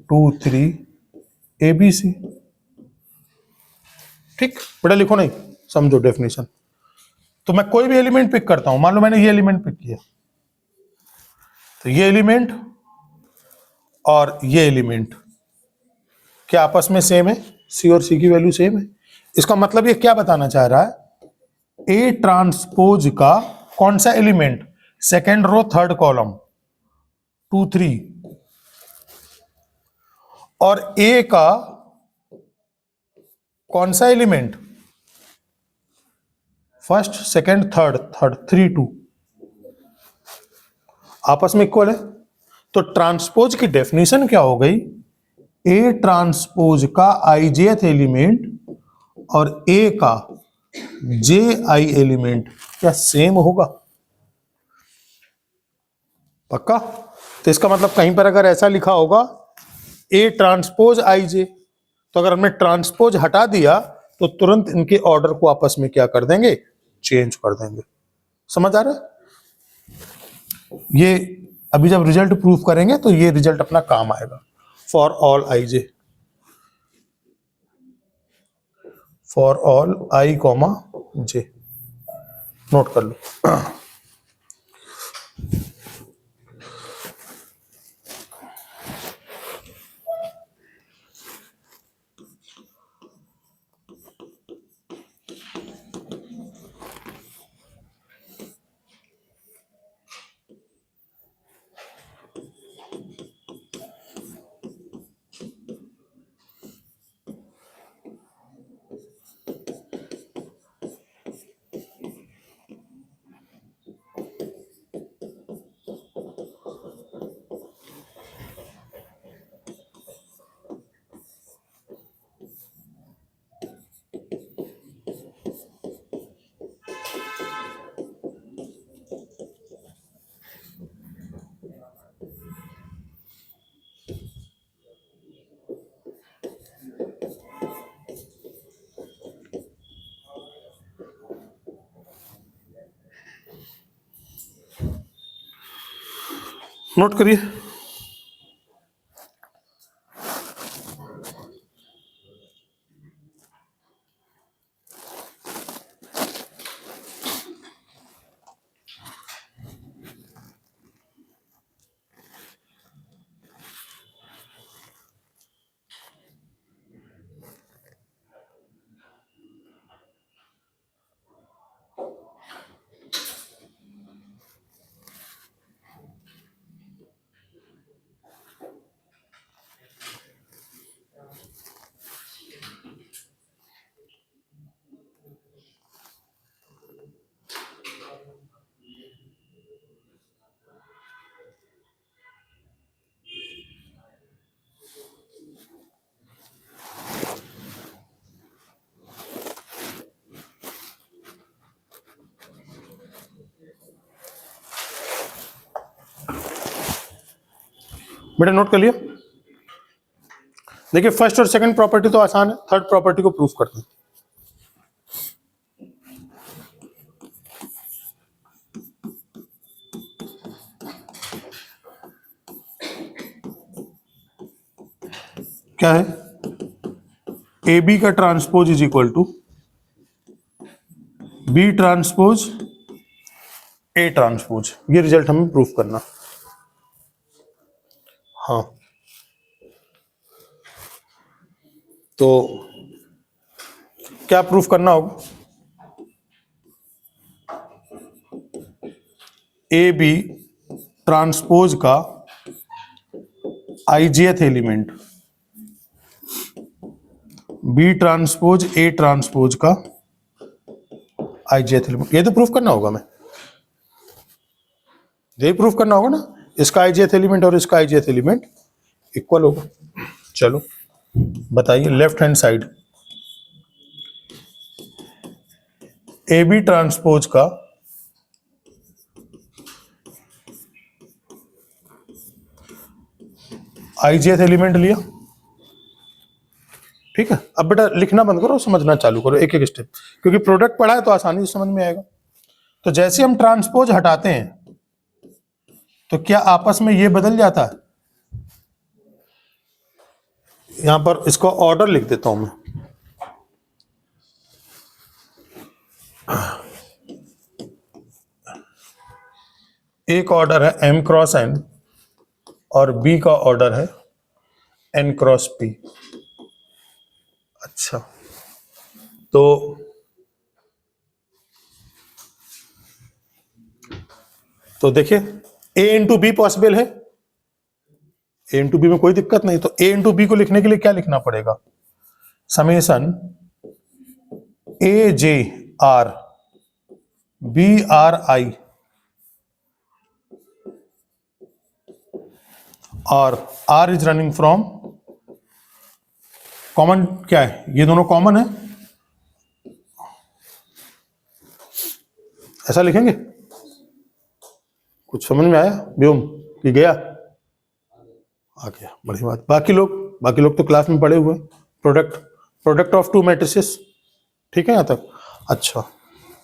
2 3 ABC। ठीक बेटा लिखो नहीं, समझो डेफिनेशन। तो मैं कोई भी एलिमेंट पिक करता हूं, मान लो मैंने ये एलिमेंट पिक किया, तो ये एलिमेंट और ये एलिमेंट क्या आपस में सेम है, सी और सी की वैल्यू सेम है। इसका मतलब ये क्या बताना चाह रहा है, ए ट्रांसपोज का कौन सा element, second row third column 2 3, और ए का कौन सा एलिमेंट फर्स्ट सेकेंड थर्ड 3 2, आपस में इक्वल है। तो ट्रांसपोज की डेफिनेशन क्या हो गई, ए ट्रांसपोज का आईजेथ एलिमेंट और ए का जे आई एलिमेंट क्या सेम होगा, पक्का। तो इसका मतलब कहीं पर अगर ऐसा लिखा होगा ए ट्रांसपोज आई जे, तो अगर हमने ट्रांसपोज हटा दिया तो तुरंत इनके ऑर्डर को आपस में क्या कर देंगे, चेंज कर देंगे। समझ आ रहा है। ये अभी जब रिजल्ट प्रूफ करेंगे तो ये रिजल्ट अपना काम आएगा। For all I J, for all I comma J, note कर लो। नोट करिए, बेटा नोट कर लिया। देखिए फर्स्ट और सेकंड प्रॉपर्टी तो आसान है, थर्ड प्रॉपर्टी को प्रूफ करते हैं। क्या है, ए बी का transpose is equal to B transpose A transpose, ये रिजल्ट हमें प्रूफ करना। हाँ तो क्या प्रूफ करना होगा? ए बी ट्रांसपोज का आईजेथ एलिमेंट, बी ट्रांसपोज ए ट्रांसपोज का आईजेथ एलिमेंट, ये तो प्रूफ करना होगा हमें, यही प्रूफ करना होगा ना, इसका आईजेथ एलिमेंट और इसका आईजेथ एलिमेंट इक्वल होगा। चलो बताइए, left hand side A B transpose का आईजेथ एलिमेंट लिया, ठीक है। अब बेटा लिखना बंद करो, समझना चालू करो एक एक स्टेप, क्योंकि प्रोडक्ट पढ़ा है तो आसानी से समझ में आएगा। तो जैसे हम ट्रांसपोज हटाते हैं तो क्या आपस में ये बदल जाता है? यहां पर इसको ऑर्डर लिख देता हूं मैं, एक ऑर्डर है m क्रॉस n और b का ऑर्डर है n क्रॉस p। अच्छा, तो देखिए a इंटू बी पॉसिबल है, a इंटू बी में कोई दिक्कत नहीं। तो a इंटू बी को लिखने के लिए क्या लिखना पड़ेगा? Summation A J R B R I, और r is running from, common क्या है, ये दोनों कॉमन है, ऐसा लिखेंगे। कुछ समझ में आया व्योम कि गया? आ गया, बड़ी बात। बाकी लोग तो क्लास में पढ़े हुए, प्रोडक्ट ऑफ टू मैट्रिसेस, ठीक है यहां तक। अच्छा,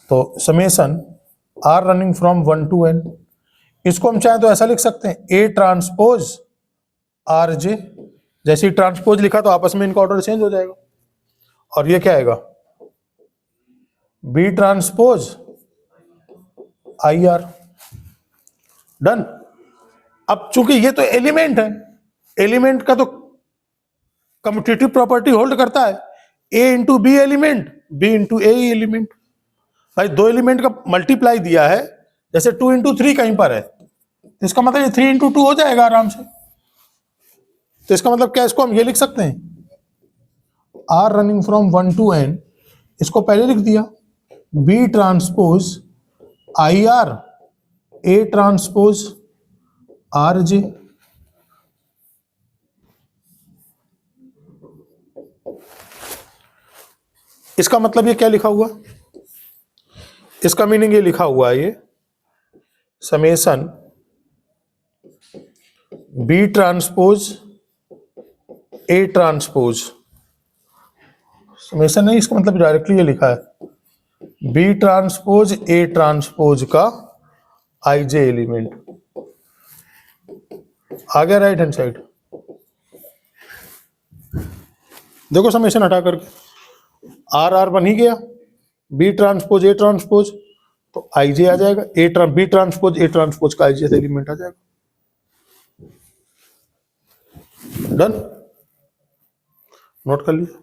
तो summation r running from 1 to n, इसको हम चाहें तो ऐसा लिख सकते हैं, ए ट्रांसपोज आर जे। जैसे ही ट्रांसपोज लिखा तो आपस में इनका ऑर्डर चेंज हो जाएगा, और ये क्या आएगा? B transpose I R. Done. अब चूंकि ये तो एलिमेंट है, एलिमेंट का तो कम्यूटेटिव प्रॉपर्टी होल्ड करता है, a into b element, b into a element. भाई दो एलिमेंट का मल्टीप्लाई दिया है, जैसे 2 इंटू 3 कहीं पर है, तो इसका मतलब ये 3 इंटू 2 हो जाएगा आराम से। तो इसका मतलब क्या, इसको हम ये लिख सकते हैं, R running from 1 to n, इसको पहले लिख दिया, B transpose I R A transpose R J. इसका मतलब ये क्या लिखा हुआ, इसका मीनिंग ये लिखा हुआ है, ये समेशन बी ट्रांसपोज ए ट्रांसपोज, समेशन नहीं, इसका मतलब डायरेक्टली ये लिखा है, बी ट्रांसपोज ए ट्रांसपोज का आई जे एलिमेंट। आ गया राइट हैंड साइड, देखो समेशन हटा करके, आर आर बन ही गया, बी ट्रांसपोज ए ट्रांसपोज, तो आई जे आ जाएगा, बी ट्रांसपोज ए ट्रांसपोज का आई जे एलिमेंट आ जाएगा। डन, नोट कर लीजिए।